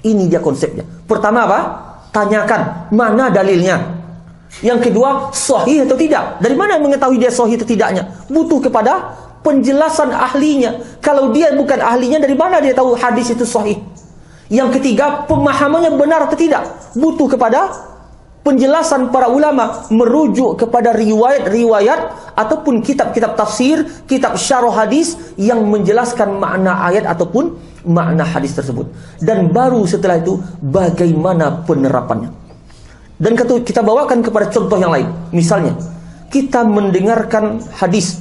Ini dia konsepnya. Pertama apa? Tanyakan mana dalilnya. Yang kedua, sahih atau tidak. Dari mana mengetahui dia sahih atau tidaknya? Butuh kepada penjelasan ahlinya. Kalau dia bukan ahlinya, dari mana dia tahu hadis itu sahih? Yang ketiga, pemahamannya benar atau tidak? Butuh kepada penjelasan para ulama, merujuk kepada riwayat-riwayat ataupun kitab-kitab tafsir, kitab syarah hadis yang menjelaskan makna ayat ataupun makna hadis tersebut. Dan baru setelah itu bagaimana penerapannya. Dan kita bawakan kepada contoh yang lain. Misalnya, kita mendengarkan hadis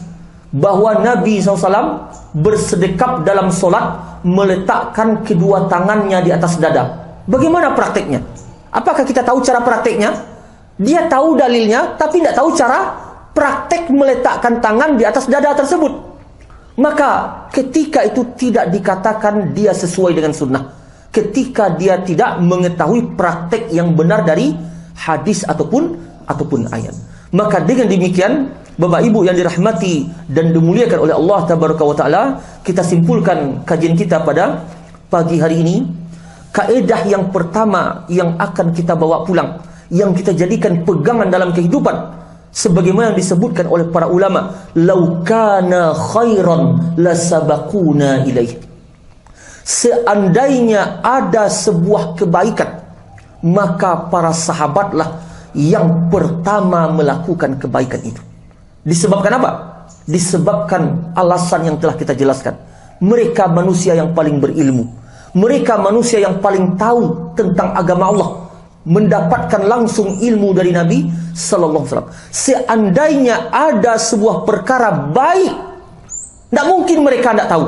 bahwa Nabi SAW bersedekap dalam solat meletakkan kedua tangannya di atas dada. Bagaimana prakteknya? Apakah kita tahu cara prakteknya? Dia tahu dalilnya, tapi tidak tahu cara praktek meletakkan tangan di atas dada tersebut. Maka ketika itu tidak dikatakan dia sesuai dengan sunnah. Ketika dia tidak mengetahui praktek yang benar dari hadis ataupun ayat. Maka dengan demikian, Bapak Ibu yang dirahmati dan dimuliakan oleh Allah Tabaraka wa Ta'ala, kita simpulkan kajian kita pada pagi hari ini. Kaedah yang pertama yang akan kita bawa pulang, yang kita jadikan pegangan dalam kehidupan, sebagaimana yang disebutkan oleh para ulama, "Lau kana khairan lasabaquna ilaih." Seandainya ada sebuah kebaikan, maka para sahabatlah yang pertama melakukan kebaikan itu. Disebabkan apa? Disebabkan alasan yang telah kita jelaskan. Mereka manusia yang paling berilmu. Mereka manusia yang paling tahu tentang agama Allah. Mendapatkan langsung ilmu dari Nabi sallallahu alaihi wasallam. Seandainya ada sebuah perkara baik, tidak mungkin mereka tidak tahu.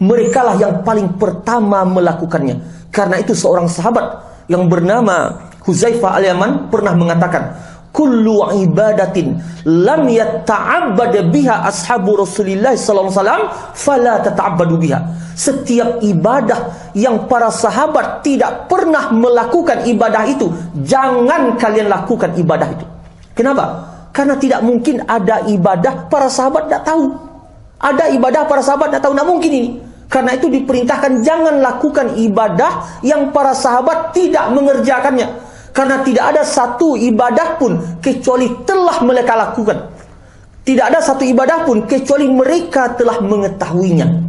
Mereka lah yang paling pertama melakukannya. Karena itu seorang sahabat yang bernama Huzaifah al-Yaman pernah mengatakan, kullu ibadatin lam yata'abbad biha ashabu Rasulillah sallallahu alaihi wasallam fala tata'abbadu biha. Setiap ibadah yang para sahabat tidak pernah melakukan ibadah itu, jangan kalian lakukan ibadah itu. Kenapa? Karena tidak mungkin ada ibadah para sahabat tidak tahu. Ada ibadah para sahabat tidak tahu, tidak mungkin ini. Karena itu diperintahkan jangan lakukan ibadah yang para sahabat tidak mengerjakannya. Karena tidak ada satu ibadah pun kecuali telah mereka lakukan. Tidak ada satu ibadah pun kecuali mereka telah mengetahuinya.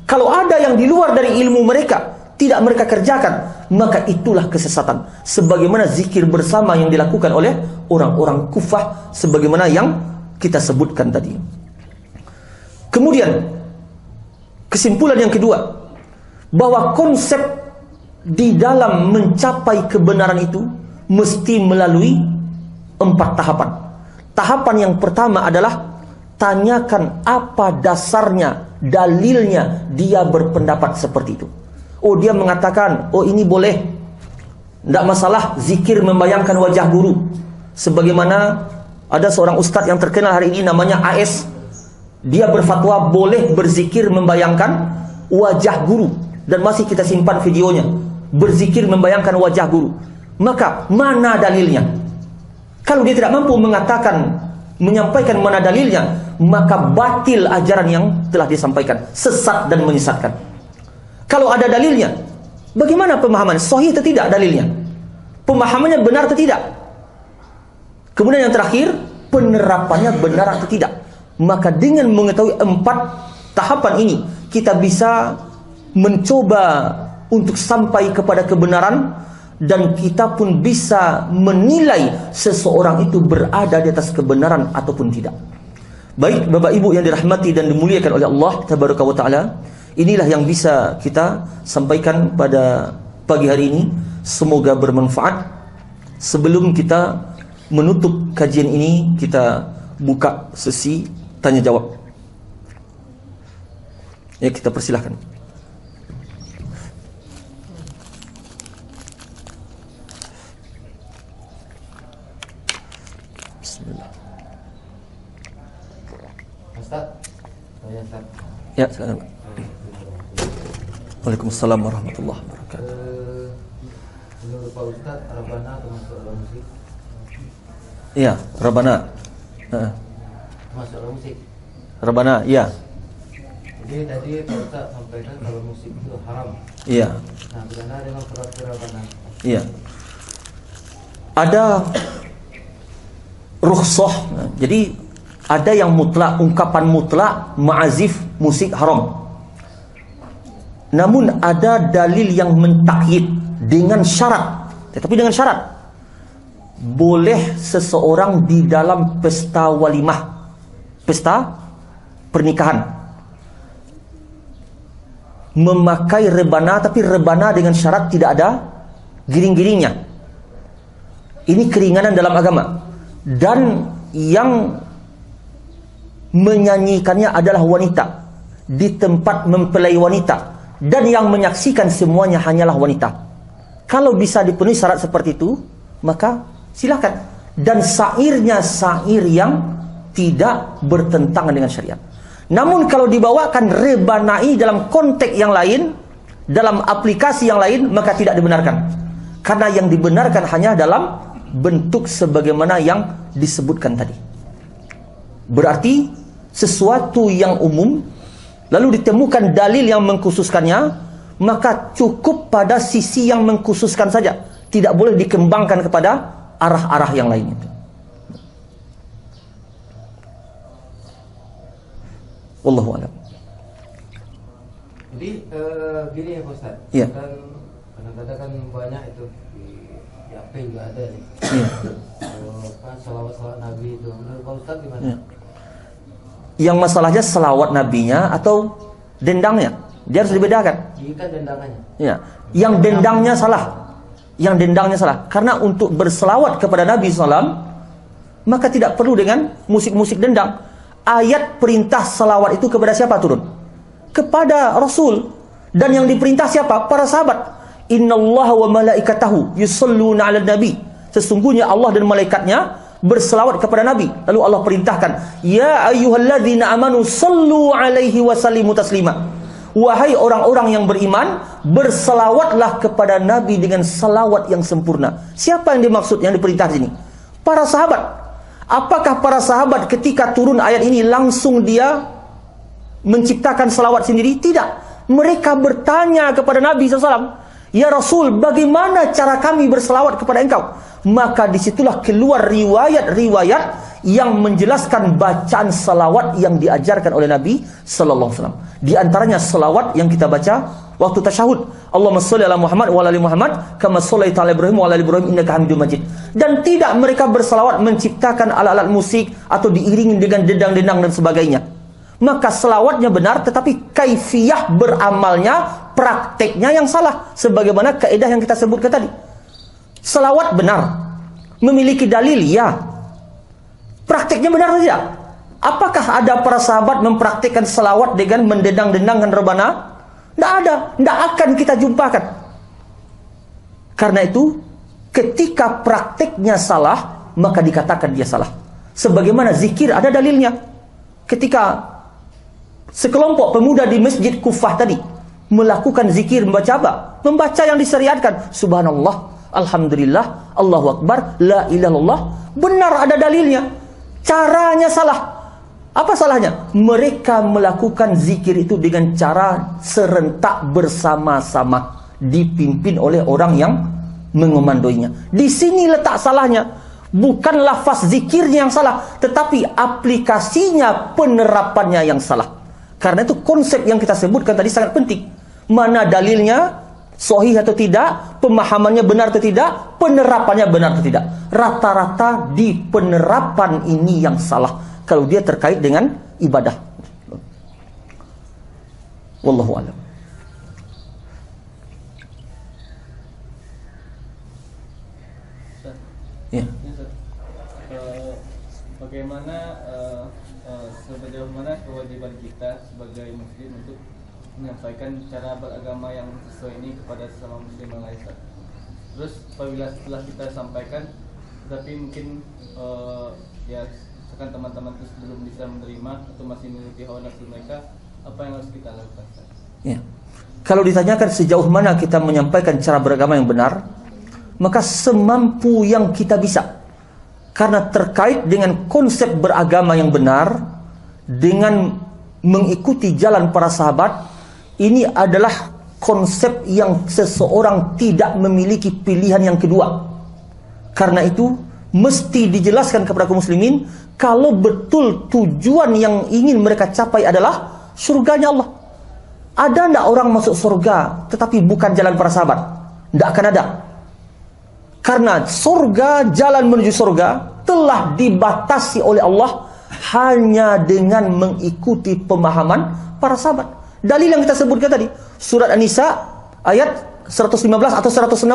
Kalau ada yang di luar dari ilmu mereka, tidak mereka kerjakan, maka itulah kesesatan. Sebagaimana zikir bersama yang dilakukan oleh orang-orang Kufah, sebagaimana yang kita sebutkan tadi. Kemudian, kesimpulan yang kedua, bahwa konsep di dalam mencapai kebenaran itu mesti melalui 4 tahapan. Tahapan yang pertama adalah tanyakan apa dasarnya, dalilnya dia berpendapat seperti itu. Oh, dia mengatakan, oh ini boleh, tidak masalah zikir membayangkan wajah guru. Sebagaimana ada seorang ustadz yang terkenal hari ini namanya AS. Dia berfatwa boleh berzikir membayangkan wajah guru. Dan masih kita simpan videonya. Berzikir membayangkan wajah guru. Maka mana dalilnya? Kalau dia tidak mampu mengatakan, menyampaikan mana dalilnya, maka batil ajaran yang telah disampaikan, sesat dan menyesatkan. Kalau ada dalilnya, bagaimana pemahaman? Sahih atau tidak dalilnya? Pemahamannya benar atau tidak? Kemudian yang terakhir, penerapannya benar atau tidak? Maka dengan mengetahui 4 tahapan ini, kita bisa mencoba untuk sampai kepada kebenaran, dan kita pun bisa menilai seseorang itu berada di atas kebenaran ataupun tidak. Baik Bapak Ibu yang dirahmati dan dimuliakan oleh Allah Tabaraka wa Ta'ala, inilah yang bisa kita sampaikan pada pagi hari ini. Semoga bermanfaat. Sebelum kita menutup kajian ini, kita buka sesi tanya jawab. Ya, kita persilahkan. Bismillah.
Ustaz, saya Ustaz.
Ya, silakan. Waalaikumsalam warahmatullahi wabarakatuh.
Menurut Pak Ustaz, Rabana termasuk alat musik?
Iya, Rabana.
Termasuk alat musik?
Rabana, iya.
Jadi tadi Pak Ustaz sampaikan kalau musik itu haram.
Iya.
Nah, bagaimana dengan peraturan Rabana?
Iya. Ada rukhsah. Jadi ada yang mutlak, ungkapan mutlak ma'azif musik haram. Namun ada dalil yang mentakyid dengan syarat. Tetapi dengan syarat, boleh seseorang di dalam pesta walimah, pesta pernikahan, memakai rebana, tapi rebana dengan syarat tidak ada giring-giringnya. Ini keringanan dalam agama. Dan yang menyanyikannya adalah wanita di tempat mempelai wanita, dan yang menyaksikan semuanya hanyalah wanita. Kalau bisa dipenuhi syarat seperti itu, maka silakan. Dan syairnya syair yang tidak bertentangan dengan syariat. Namun kalau dibawakan rebanai dalam konteks yang lain, dalam aplikasi yang lain, maka tidak dibenarkan. Karena yang dibenarkan hanya dalam bentuk sebagaimana yang disebutkan tadi. Berarti sesuatu yang umum lalu ditemukan dalil yang mengkhususkannya, maka cukup pada sisi yang mengkhususkan saja, tidak boleh dikembangkan kepada arah-arah yang lain itu. Wallahu a'lam.
Jadi gini ya Pak Ustaz.
Iya.
Kan kadang-kadang kan banyak itu di Di HP juga ada nih.
Iya.
Kalau kan salawat Nabi itu, menurut Pak Ustadz gimana?
Iya. Yang masalahnya selawat nabinya atau dendangnya, dia harus dibedakan.
Jika dendangannya.
Ya, yang dendangnya salah. Yang dendangnya salah. Karena untuk berselawat kepada Nabi SAW, maka tidak perlu dengan musik-musik dendang. Ayat perintah selawat itu kepada siapa turun? Kepada Rasul. Dan yang diperintah siapa? Para sahabat. Innallaha wa malaikatahu yusalluna 'alan nabi. Sesungguhnya Allah dan malaikatnya berselawat kepada Nabi. Lalu Allah perintahkan, ya ayyuhalladzina amanu sallu 'alaihi wa sallimu taslima. Wahai orang-orang yang beriman, berselawatlah kepada Nabi dengan salawat yang sempurna. Siapa yang dimaksud yang diperintah di sini? Para sahabat. Apakah para sahabat ketika turun ayat ini langsung dia menciptakan salawat sendiri? Tidak. Mereka bertanya kepada Nabi SAW, ya Rasul, bagaimana cara kami berselawat kepada engkau? Maka disitulah keluar riwayat-riwayat yang menjelaskan bacaan salawat yang diajarkan oleh Nabi Sallallahu Alaihi Wasallam. Di antaranya salawat yang kita baca waktu tasyahud. Allahumma sholli ala Muhammad wa ala ali Muhammad kama shollaita ala Ibrahim wa ala ali Ibrahim innaka Hamidum Majid. Dan tidak mereka bersalawat menciptakan alat-alat musik atau diiringi dengan dendang-dendang dan sebagainya. Maka selawatnya benar, tetapi kaifiyah beramalnya, prakteknya yang salah. Sebagaimana kaidah yang kita sebutkan tadi. Selawat benar, memiliki dalil, ya. Prakteknya benar atau tidak? Apakah ada para sahabat mempraktikkan selawat dengan mendendang-dendangkan rebana? Tidak ada, tidak akan kita jumpakan. Karena itu, ketika prakteknya salah, maka dikatakan dia salah. Sebagaimana zikir ada dalilnya. Ketika sekelompok pemuda di masjid Kufah tadi melakukan zikir, membaca apa? Membaca yang disyariatkan. Subhanallah, alhamdulillah, Allahu Akbar, la ilaha illallah. Benar, ada dalilnya. Caranya salah. Apa salahnya? Mereka melakukan zikir itu dengan cara serentak bersama-sama, dipimpin oleh orang yang mengomandoinya. Di sini letak salahnya. Bukan lafaz zikirnya yang salah, tetapi aplikasinya, penerapannya yang salah. Karena itu konsep yang kita sebutkan tadi sangat penting. Mana dalilnya, sahih atau tidak, pemahamannya benar atau tidak, penerapannya benar atau tidak. Rata-rata di penerapan ini yang salah kalau dia terkait dengan ibadah. Wallahu a'lam. Ya.
Bagaimana sejauh mana kewajiban kita sebagai muslim untuk menyampaikan cara beragama yang sesuai ini kepada sesama muslim yang lain. Terus apabila setelah kita sampaikan, tapi mungkin ya sekarang teman-teman terus belum bisa menerima atau masih menuruti hawa nafsu mereka, apa yang harus kita lakukan?
Ya. Kalau ditanyakan sejauh mana kita menyampaikan cara beragama yang benar, maka semampu yang kita bisa. Karena terkait dengan konsep beragama yang benar, dengan mengikuti jalan para sahabat, ini adalah konsep yang seseorang tidak memiliki pilihan yang kedua. Karena itu, mesti dijelaskan kepada kaum muslimin, kalau betul tujuan yang ingin mereka capai adalah surganya Allah. Ada tidak orang masuk surga, tetapi bukan jalan para sahabat? Tidak akan ada. Karena surga, jalan menuju surga, telah dibatasi oleh Allah hanya dengan mengikuti pemahaman para sahabat. Dalil yang kita sebutkan tadi, surat An-Nisa ayat 115 atau 116.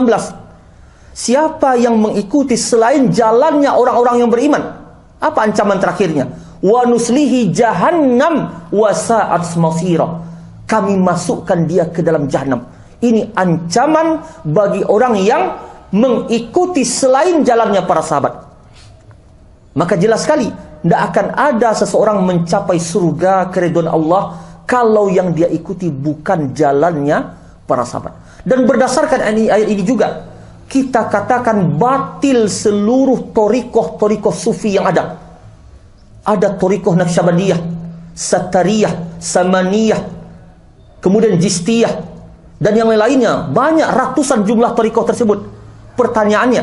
Siapa yang mengikuti selain jalannya orang-orang yang beriman, apa ancaman terakhirnya? Wa nuslihi jahannam wa sa'at masira. Kami masukkan dia ke dalam jahannam. Ini ancaman bagi orang yang mengikuti selain jalannya para sahabat. Maka jelas sekali, tidak akan ada seseorang mencapai surga keridhaan Allah kalau yang dia ikuti bukan jalannya para sahabat. Dan berdasarkan ayat ini juga, kita katakan batil seluruh torikoh sufi yang ada. Ada torikoh Naqsyabandiyah, Satariyah, Samaniyah, kemudian Jistiyah, dan yang lainnya. Banyak ratusan jumlah torikoh tersebut. Pertanyaannya,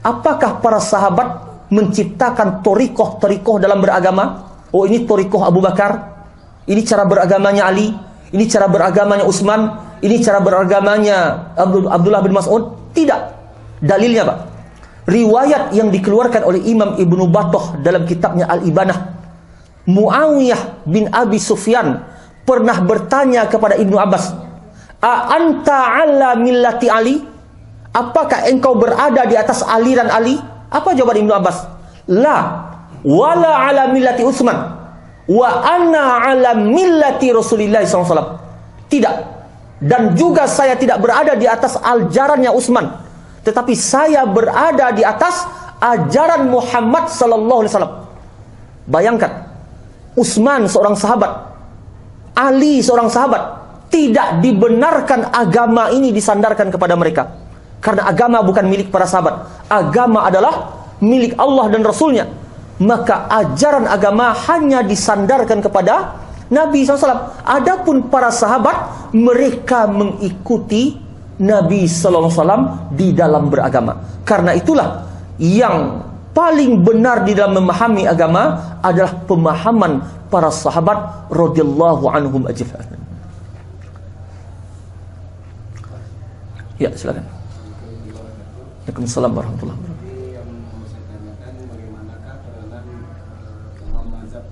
apakah para sahabat menciptakan torikoh dalam beragama? Oh, ini torikoh Abu Bakar, ini cara beragamanya Ali, ini cara beragamanya Utsman, ini cara beragamanya Abdullah bin Mas'ud. Tidak. Dalilnya Pak, riwayat yang dikeluarkan oleh Imam Ibnu Battah dalam kitabnya Al-Ibanah. Muawiyah bin Abi Sufyan pernah bertanya kepada Ibnu Abbas, "A anta ala millati Ali?" Apakah engkau berada di atas aliran Ali? Apa jawaban Ibnu Abbas? La, wala ala millati Utsman, wa ana ala millati Rasulillah SAW. Tidak. Dan juga saya tidak berada di atas ajarannya Utsman, tetapi saya berada di atas ajaran Muhammad sallallahu alaihi wasallam. Bayangkan, Utsman seorang sahabat, Ali seorang sahabat, tidak dibenarkan agama ini disandarkan kepada mereka. Karena agama bukan milik para sahabat. Agama adalah milik Allah dan Rasulnya. Maka ajaran agama hanya disandarkan kepada Nabi SAW. Adapun para sahabat, mereka mengikuti Nabi SAW di dalam beragama. Karena itulah yang paling benar di dalam memahami agama adalah pemahaman para sahabat radhiyallahu anhum ajma'in. Ya, silakan. Waalaikumsalam warahmatullahi wabarakatuh.
Yang mau saya tanyakan, bagaimanakah peranan imam mazhab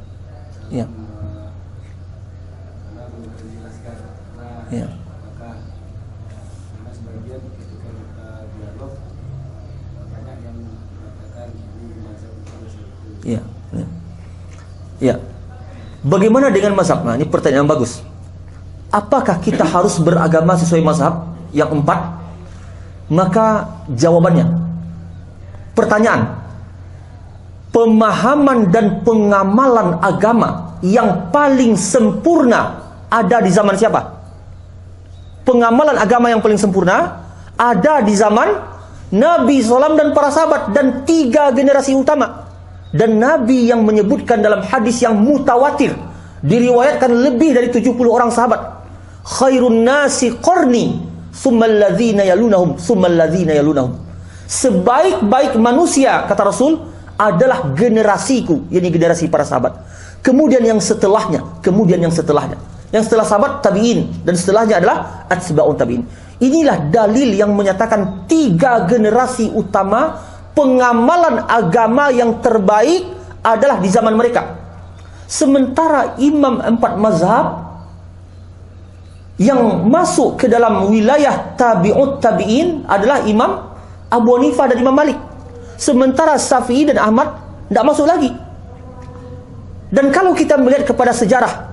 Ya.
karena belum dijelaskan. Nah,
Ya.
apakah karena sebagian ketika kita dialog banyak yang mengatakan ini mazhab itu.
Ya. Ya. Ya. Bagaimana dengan mazhab? Nah, ini pertanyaan yang bagus. Apakah kita harus beragama sesuai mazhab yang 4? Maka jawabannya, pertanyaan, pemahaman dan pengamalan agama yang paling sempurna ada di zaman siapa? Pengamalan agama yang paling sempurna ada di zaman Nabi SAW dan para sahabat dan 3 generasi utama. Dan Nabi yang menyebutkan dalam hadis yang mutawatir, diriwayatkan lebih dari 70 orang sahabat, khairun nasi qarni summal ladzina yalunahum summal ladzina yalunahum. Sebaik-baik manusia, kata Rasul, adalah generasiku, yakni generasi para sahabat. Kemudian yang setelahnya, kemudian yang setelahnya. Yang setelah sahabat tabi'in, dan setelahnya adalah atba'un tabi'in. Inilah dalil yang menyatakan 3 generasi utama pengamalan agama yang terbaik adalah di zaman mereka. Sementara imam 4 mazhab yang masuk ke dalam wilayah tabi'ut tabi'in adalah Imam Abu Hanifah dan Imam Malik. Sementara Syafi'i dan Ahmad tidak masuk lagi. Dan kalau kita melihat kepada sejarah,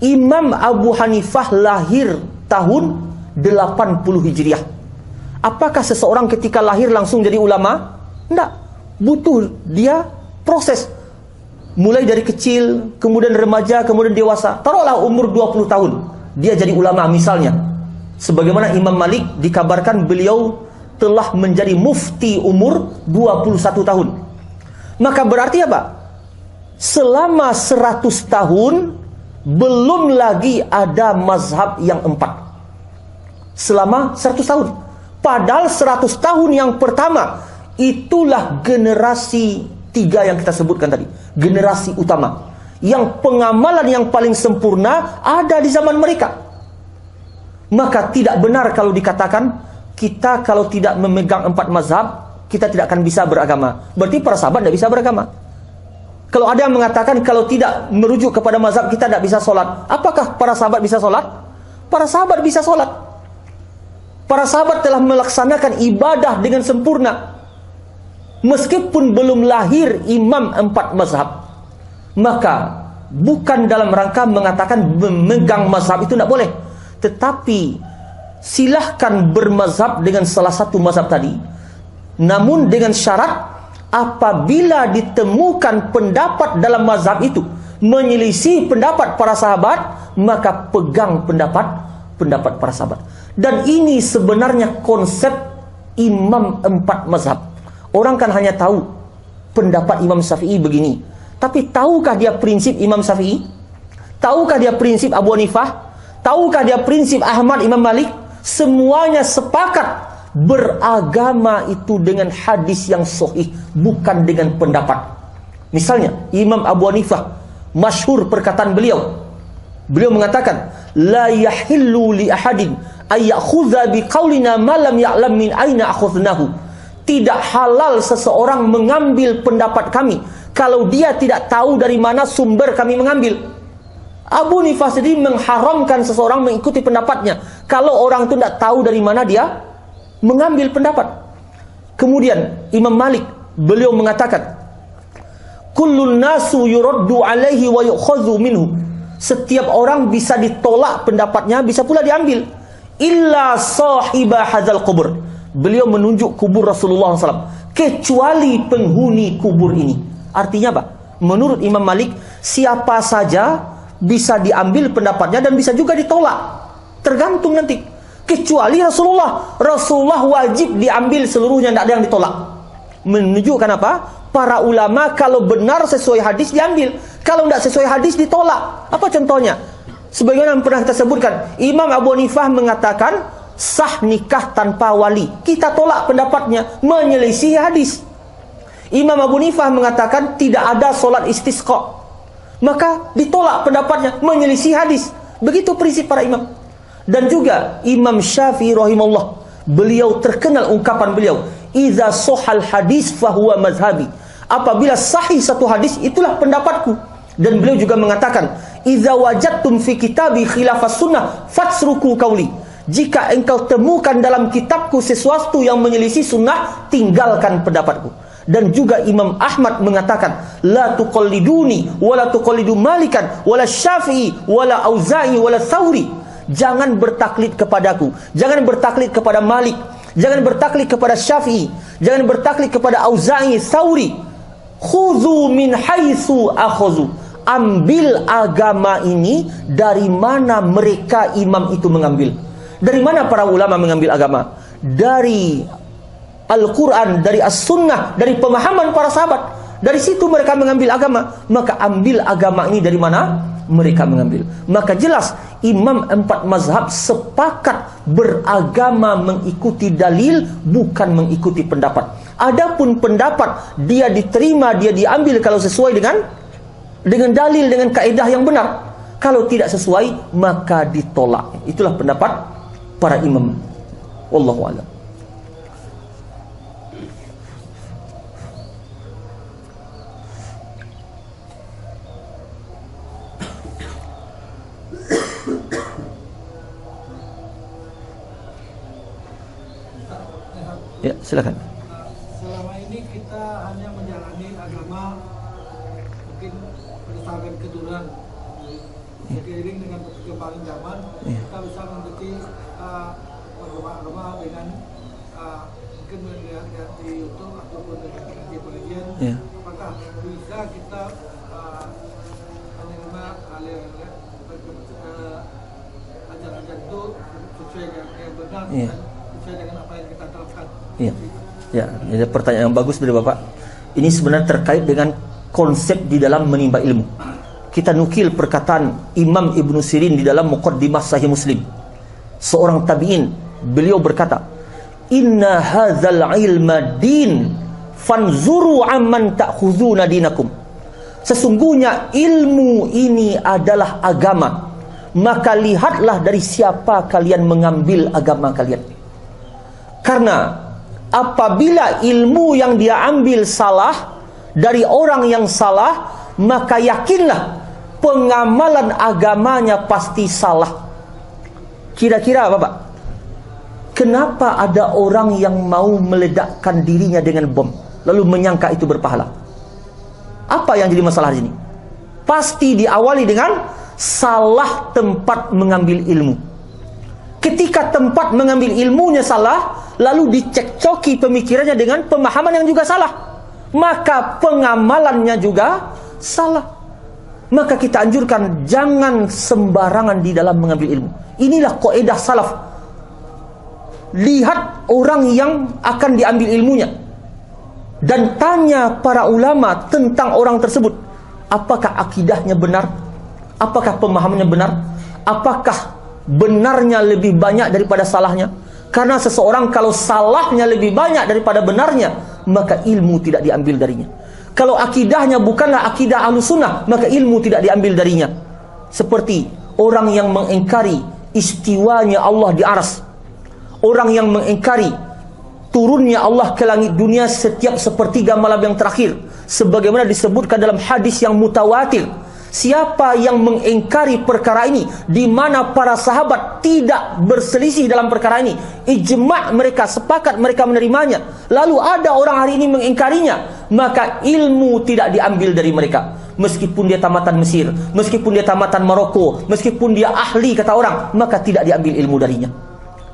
Imam Abu Hanifah lahir tahun 80 Hijriah. Apakah seseorang ketika lahir langsung jadi ulama? Tidak. Butuh dia proses. Mulai dari kecil, kemudian remaja, kemudian dewasa. Taruhlah umur 20 tahun. Dia jadi ulama misalnya. Sebagaimana Imam Malik dikabarkan beliau telah menjadi mufti umur 21 tahun. Maka berarti apa? Selama 100 tahun belum lagi ada mazhab yang 4. Selama 100 tahun. Padahal 100 tahun yang pertama itulah generasi 3 yang kita sebutkan tadi. Generasi utama. Yang pengamalan yang paling sempurna ada di zaman mereka. Maka tidak benar kalau dikatakan kita kalau tidak memegang 4 mazhab, kita tidak akan bisa beragama. Berarti para sahabat tidak bisa beragama. Kalau ada yang mengatakan kalau tidak merujuk kepada mazhab kita tidak bisa sholat. Apakah para sahabat bisa sholat? Para sahabat bisa sholat. Para sahabat telah melaksanakan ibadah dengan sempurna. Meskipun belum lahir imam 4 mazhab. Maka bukan dalam rangka mengatakan memegang mazhab itu tidak boleh. Tetapi silahkan bermazhab dengan salah satu mazhab tadi. Namun dengan syarat apabila ditemukan pendapat dalam mazhab itu menyelisih pendapat para sahabat, maka pegang pendapat para sahabat. Dan ini sebenarnya konsep imam 4 mazhab. Orang kan hanya tahu pendapat Imam Syafi'i begini. Tapi tahukah dia prinsip Imam Syafi'i? Tahukah dia prinsip Abu Hanifah? Tahukah dia prinsip Ahmad, Imam Malik? Semuanya sepakat beragama itu dengan hadis yang sahih, bukan dengan pendapat. Misalnya Imam Abu Hanifah, masyhur perkataan beliau. Beliau mengatakan, la yahillu li ahadin ayakhudha biqaulina ma lam ya'lam min aina akhudnahu. Tidak halal seseorang mengambil pendapat kami kalau dia tidak tahu dari mana sumber kami mengambil. Abu Hanifah sendiri mengharamkan seseorang mengikuti pendapatnya kalau orang itu tidak tahu dari mana dia mengambil pendapat. Kemudian Imam Malik, beliau mengatakan, kullun nasu yuraddu alaihi wa yu'khadhu minhu. Setiap orang bisa ditolak pendapatnya, bisa pula diambil. Illa sahiba hadzal kubur. Beliau menunjuk kubur Rasulullah SAW. Kecuali penghuni kubur ini. Artinya apa? Menurut Imam Malik, siapa saja bisa diambil pendapatnya dan bisa juga ditolak. Tergantung nanti. Kecuali Rasulullah. Rasulullah wajib diambil seluruhnya, tidak ada yang ditolak. Menunjukkan apa? Para ulama kalau benar sesuai hadis diambil, kalau tidak sesuai hadis ditolak. Apa contohnya? Sebagaimana pernah kita sebutkan, Imam Abu Hanifah mengatakan sah nikah tanpa wali. Kita tolak pendapatnya, menyelisih hadis. Imam Abu Hanifah mengatakan tidak ada solat istisqa, maka ditolak pendapatnya, menyelisih hadis. Begitu prinsip para imam. Dan juga Imam Syafi'i rahimahullah, beliau terkenal ungkapan beliau, idza sahal hadis fahuwa mazhabi. Apabila sahih satu hadis, itulah pendapatku. Dan beliau juga mengatakan, idza wajadtum fi kitabi khilafas sunnah fatsruku qauli. Jika engkau temukan dalam kitabku sesuatu yang menyelisih sunnah, tinggalkan pendapatku. Dan juga Imam Ahmad mengatakan, la tuqalliduni wala tuqallidu Malikan wala Syafi'i wala Auza'i wala Tsauri. Jangan bertaklid kepadaku, jangan bertaklid kepada Malik, jangan bertaklid kepada Syafi'i, jangan bertaklid kepada Auza'i, Tsauri. Khudhu min haitsu akhadhu. Ambil agama ini dari mana mereka imam itu mengambil. Dari mana para ulama mengambil agama? Dari Al-Quran, dari As-Sunnah, dari pemahaman para sahabat. Dari situ mereka mengambil agama. Maka ambil agama ini dari mana mereka mengambil. Maka jelas imam 4 mazhab sepakat beragama mengikuti dalil, bukan mengikuti pendapat. Adapun pendapat dia diterima, dia diambil kalau sesuai dengan dalil, dengan kaedah yang benar. Kalau tidak sesuai, maka ditolak. Itulah pendapat para imam. Wallahu a'lam. Ya, silakan.
Selama ini kita hanya menjalani agama mungkin berdasarkan keturunan, seiring dengan perkembangan zaman, kita bisa mengikuti agama dengan mungkin melihat di YouTube ataupun dengan pengajian. Apakah bisa kita menerima ajaran itu sesuai dengan yang benar, sesuai dengan apa yang kita terapkan?
Ya, ini pertanyaan yang bagus dari Bapak. Ini sebenarnya terkait dengan konsep di dalam menimba ilmu. Kita nukil perkataan Imam Ibnu Sirin di dalam Muqaddimah Sahih Muslim. Seorang tabi'in, beliau berkata, "Inna hadzal ilma din, fanzuru amman ta'khuduna dinakum." Sesungguhnya ilmu ini adalah agama, maka lihatlah dari siapa kalian mengambil agama kalian. Karena apabila ilmu yang dia ambil salah dari orang yang salah, maka yakinlah pengamalan agamanya pasti salah. Kira-kira apa, Pak? Kenapa ada orang yang mau meledakkan dirinya dengan bom lalu menyangka itu berpahala? Apa yang jadi masalah di sini? Pasti diawali dengan salah tempat mengambil ilmu. Ketika tempat mengambil ilmunya salah, lalu dicekcoki pemikirannya dengan pemahaman yang juga salah, maka pengamalannya juga salah. Maka kita anjurkan jangan sembarangan di dalam mengambil ilmu. Inilah kaidah salaf. Lihat orang yang akan diambil ilmunya dan tanya para ulama tentang orang tersebut. Apakah akidahnya benar? Apakah pemahamannya benar? Apakah benarnya lebih banyak daripada salahnya? Karena seseorang kalau salahnya lebih banyak daripada benarnya, maka ilmu tidak diambil darinya. Kalau akidahnya bukanlah akidah Ahlus Sunnah, maka ilmu tidak diambil darinya. Seperti orang yang mengingkari istiwanya Allah di aras. Orang yang mengingkari turunnya Allah ke langit dunia setiap sepertiga malam yang terakhir, sebagaimana disebutkan dalam hadis yang mutawatir. Siapa yang mengingkari perkara ini, di mana para sahabat tidak berselisih dalam perkara ini, ijma' mereka, sepakat mereka menerimanya, lalu ada orang hari ini mengingkarinya, maka ilmu tidak diambil dari mereka. Meskipun dia tamatan Mesir, meskipun dia tamatan Maroko, meskipun dia ahli kata orang, maka tidak diambil ilmu darinya.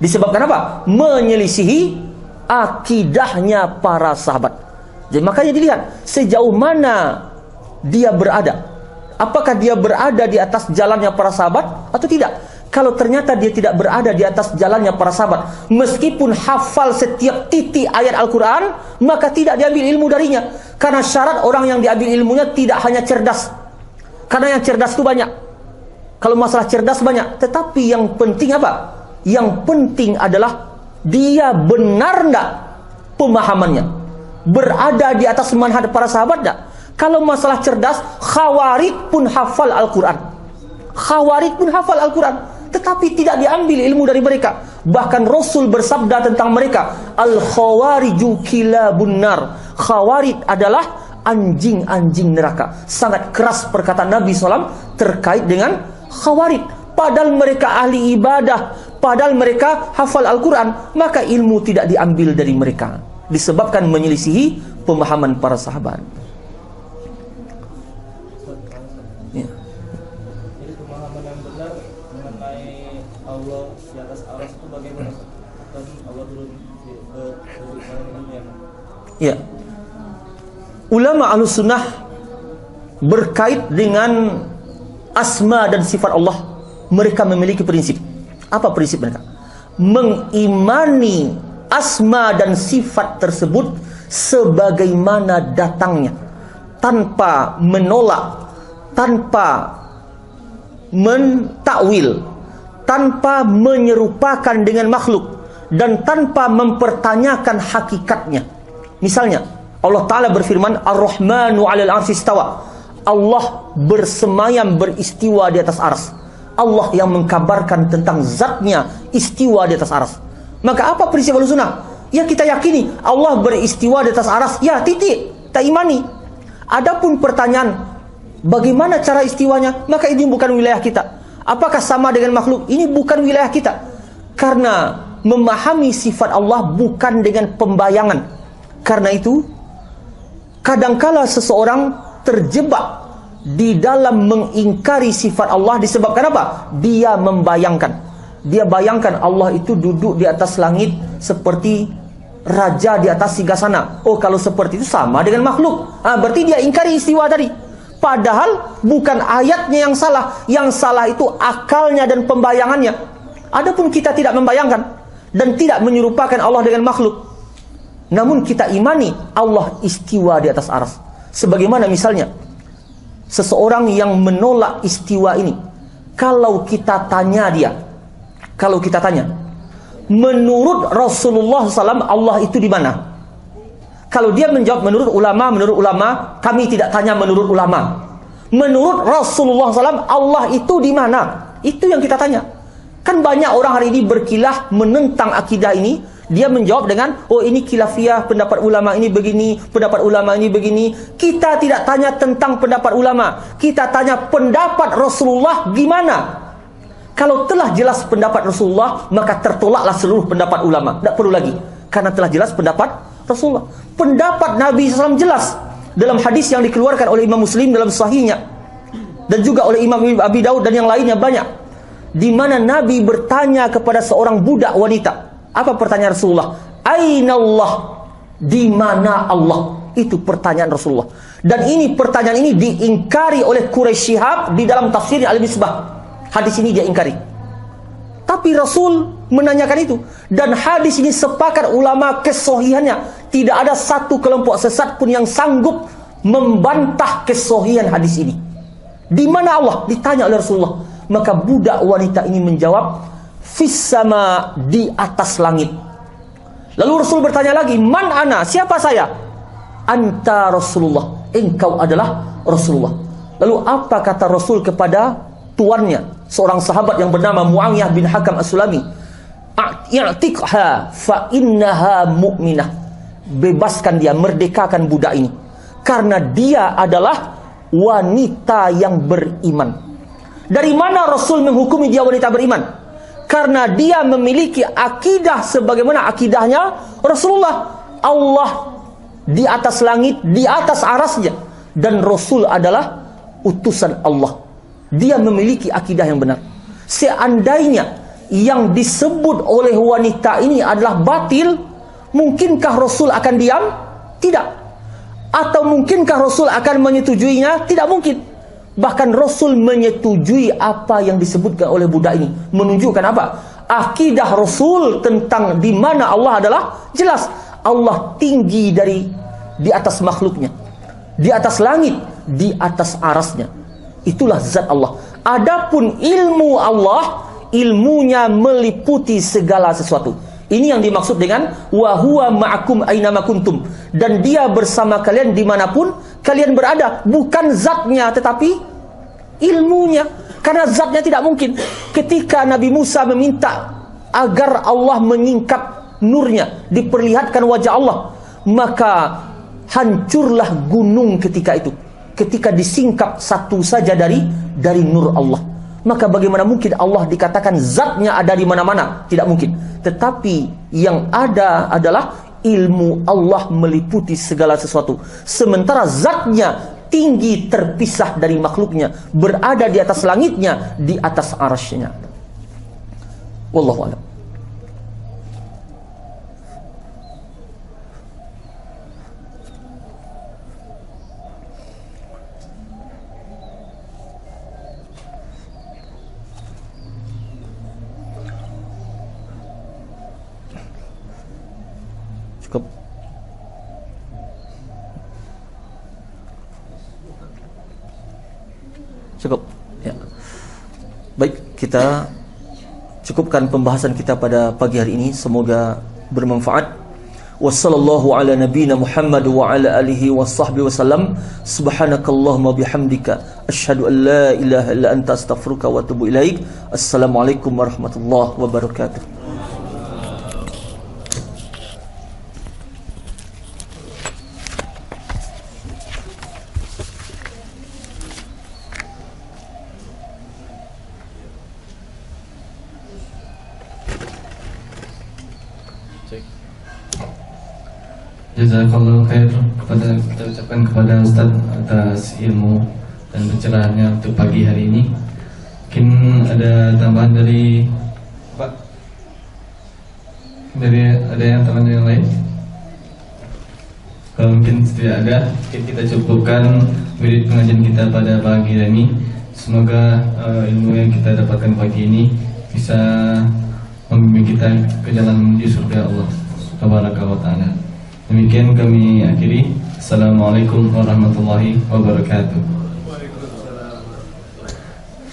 Disebabkan apa? Menyelisihi akidahnya para sahabat. Jadi makanya dilihat sejauh mana dia berada. Apakah dia berada di atas jalannya para sahabat atau tidak? Kalau ternyata dia tidak berada di atas jalannya para sahabat, meskipun hafal setiap titik ayat Al-Quran, maka tidak diambil ilmu darinya. Karena syarat orang yang diambil ilmunya tidak hanya cerdas. Karena yang cerdas itu banyak. Kalau masalah cerdas banyak. Tetapi yang penting apa? Yang penting adalah dia benar enggak pemahamannya, berada di atas manhaj para sahabat enggak. Kalau masalah cerdas, Khawarij pun hafal Al-Quran. Khawarij pun hafal Al-Quran, tetapi tidak diambil ilmu dari mereka. Bahkan Rasul bersabda tentang mereka, Al-Khawariju kilabun nar. Khawarij adalah anjing-anjing neraka. Sangat keras perkataan Nabi SAW terkait dengan Khawarij. Padahal mereka ahli ibadah, padahal mereka hafal Al-Quran, maka ilmu tidak diambil dari mereka, disebabkan menyelisihi pemahaman para sahabat. Ya.
Jadi pemahaman yang benar mengenai Allah di atas aras itu bagaimana? Dan Allah turun di dunia.
Ya. Ulama Ahlus Sunnah berkait dengan asma dan sifat Allah, mereka memiliki prinsip. Apa prinsip mereka? Mengimani asma dan sifat tersebut sebagaimana datangnya, tanpa menolak, tanpa mentakwil, tanpa menyerupakan dengan makhluk, dan tanpa mempertanyakan hakikatnya. Misalnya Allah Ta'ala berfirman, Ar-Rahmanu 'alal 'arsy istawa. Allah bersemayam, beristiwa di atas ars. Allah yang mengkabarkan tentang zatnya istiwa di atas aras. Maka apa prinsip Ahlussunnah? Ya kita yakini Allah beristiwa di atas aras. Ya titik, tak imani. Adapun pertanyaan bagaimana cara istiwanya, maka ini bukan wilayah kita. Apakah sama dengan makhluk? Ini bukan wilayah kita. Karena memahami sifat Allah bukan dengan pembayangan. Karena itu kadangkala seseorang terjebak di dalam mengingkari sifat Allah disebabkan apa? Dia membayangkan. Dia bayangkan Allah itu duduk di atas langit seperti raja di atas singgasana. Oh, kalau seperti itu sama dengan makhluk. Berarti dia ingkari istiwa tadi. Padahal bukan ayatnya yang salah. Yang salah itu akalnya dan pembayangannya. Adapun kita tidak membayangkan dan tidak menyerupakan Allah dengan makhluk, namun kita imani Allah istiwa di atas aras. Sebagaimana misalnya seseorang yang menolak istiwa ini, kalau kita tanya dia, menurut Rasulullah SAW Allah itu di mana? Kalau dia menjawab menurut ulama, kami tidak tanya menurut ulama. Menurut Rasulullah SAW Allah itu di mana? Itu yang kita tanya. Kan banyak orang hari ini berkilah menentang akidah ini. Dia menjawab dengan, oh ini khilafiyah, pendapat ulama ini begini, pendapat ulama ini begini. Kita tidak tanya tentang pendapat ulama, kita tanya pendapat Rasulullah gimana. Kalau telah jelas pendapat Rasulullah, maka tertolaklah seluruh pendapat ulama. Tidak perlu lagi, karena telah jelas pendapat Rasulullah. Pendapat Nabi SAW jelas dalam hadis yang dikeluarkan oleh Imam Muslim dalam sahihnya, dan juga oleh Imam Abi Daud dan yang lainnya banyak, di mana Nabi bertanya kepada seorang budak wanita. Apa pertanyaan Rasulullah? Aina Allah? Di mana Allah? Itu pertanyaan Rasulullah. Dan ini pertanyaan ini diingkari oleh Quraisy Syihab di dalam tafsir Al-Misbah. Hadis ini dia ingkari. Tapi Rasul menanyakan itu. Dan hadis ini sepakat ulama kesohihannya. Tidak ada satu kelompok sesat pun yang sanggup membantah kesohihan hadis ini. Di mana Allah? Ditanya oleh Rasulullah. Maka budak wanita ini menjawab, fis sama, di atas langit. Lalu Rasul bertanya lagi, man ana? Siapa saya? Anta Rasulullah. Engkau adalah Rasulullah. Lalu apa kata Rasul kepada tuannya? seorang sahabat yang bernama Muawiyah bin Hakam As-Sulami, "I'tiqha fa innaha mu'minah." Bebaskan dia, merdekakan budak ini, karena dia adalah wanita yang beriman. Dari mana Rasul menghukumi dia wanita beriman? Karena dia memiliki akidah sebagaimana akidahnya Rasulullah. Allah di atas langit, di atas arasnya, dan Rasul adalah utusan Allah. Dia memiliki akidah yang benar. Seandainya yang disebut oleh wanita ini adalah batil, mungkinkah Rasul akan diam? Tidak. Atau mungkinkah Rasul akan menyetujuinya? Tidak mungkin. Bahkan Rasul menyetujui apa yang disebutkan oleh budak ini. Menunjukkan apa? Akidah Rasul tentang di mana Allah adalah jelas. Allah tinggi di atas makhluknya, di atas langit, di atas arasnya. Itulah zat Allah. Adapun ilmu Allah, ilmunya meliputi segala sesuatu. Ini yang dimaksud dengan wa huwa ma'akum ainama kuntum, dan dia bersama kalian dimanapun kalian berada. Bukan zatnya tetapi ilmunya, karena zatnya tidak mungkin. Ketika Nabi Musa meminta agar Allah menyingkap nurnya, diperlihatkan wajah Allah, maka hancurlah gunung ketika itu, ketika disingkap satu saja dari nur Allah. Maka bagaimana mungkin Allah dikatakan zatnya ada di mana-mana? Tidak mungkin. Tetapi yang ada adalah ilmu Allah meliputi segala sesuatu. Sementara zatnya tinggi terpisah dari makhluknya, berada di atas langitnya, di atas arasy-Nya. Wallahu a'lam. Cukup. Cukup. Ya. Baik, kita cukupkan pembahasan kita pada pagi hari ini. Semoga bermanfaat. Wassallallahu ala nabiyyina Muhammad wa ala alihi washabbihi wasallam. Subhanakallahumma bihamdika asyhadu an la ilaha illa anta astaghfiruka wa atubu ilaik. Assalamualaikum warahmatullahi wabarakatuh.
Jazakallahu khair kita ucapkan kepada Ustaz atas ilmu dan pencerahannya untuk pagi hari ini. Mungkin ada tambahan dari Pak? Ada yang tambahan yang lain? Kalau mungkin tidak ada, kita cukupkan wirid pengajian kita pada pagi hari ini. Semoga ilmu yang kita dapatkan pagi ini bisa membimbing kita ke jalan menuju surga Allah Tabaraka wa Ta'ala. Demikian kami akhiri. Assalamualaikum warahmatullahi wabarakatuh.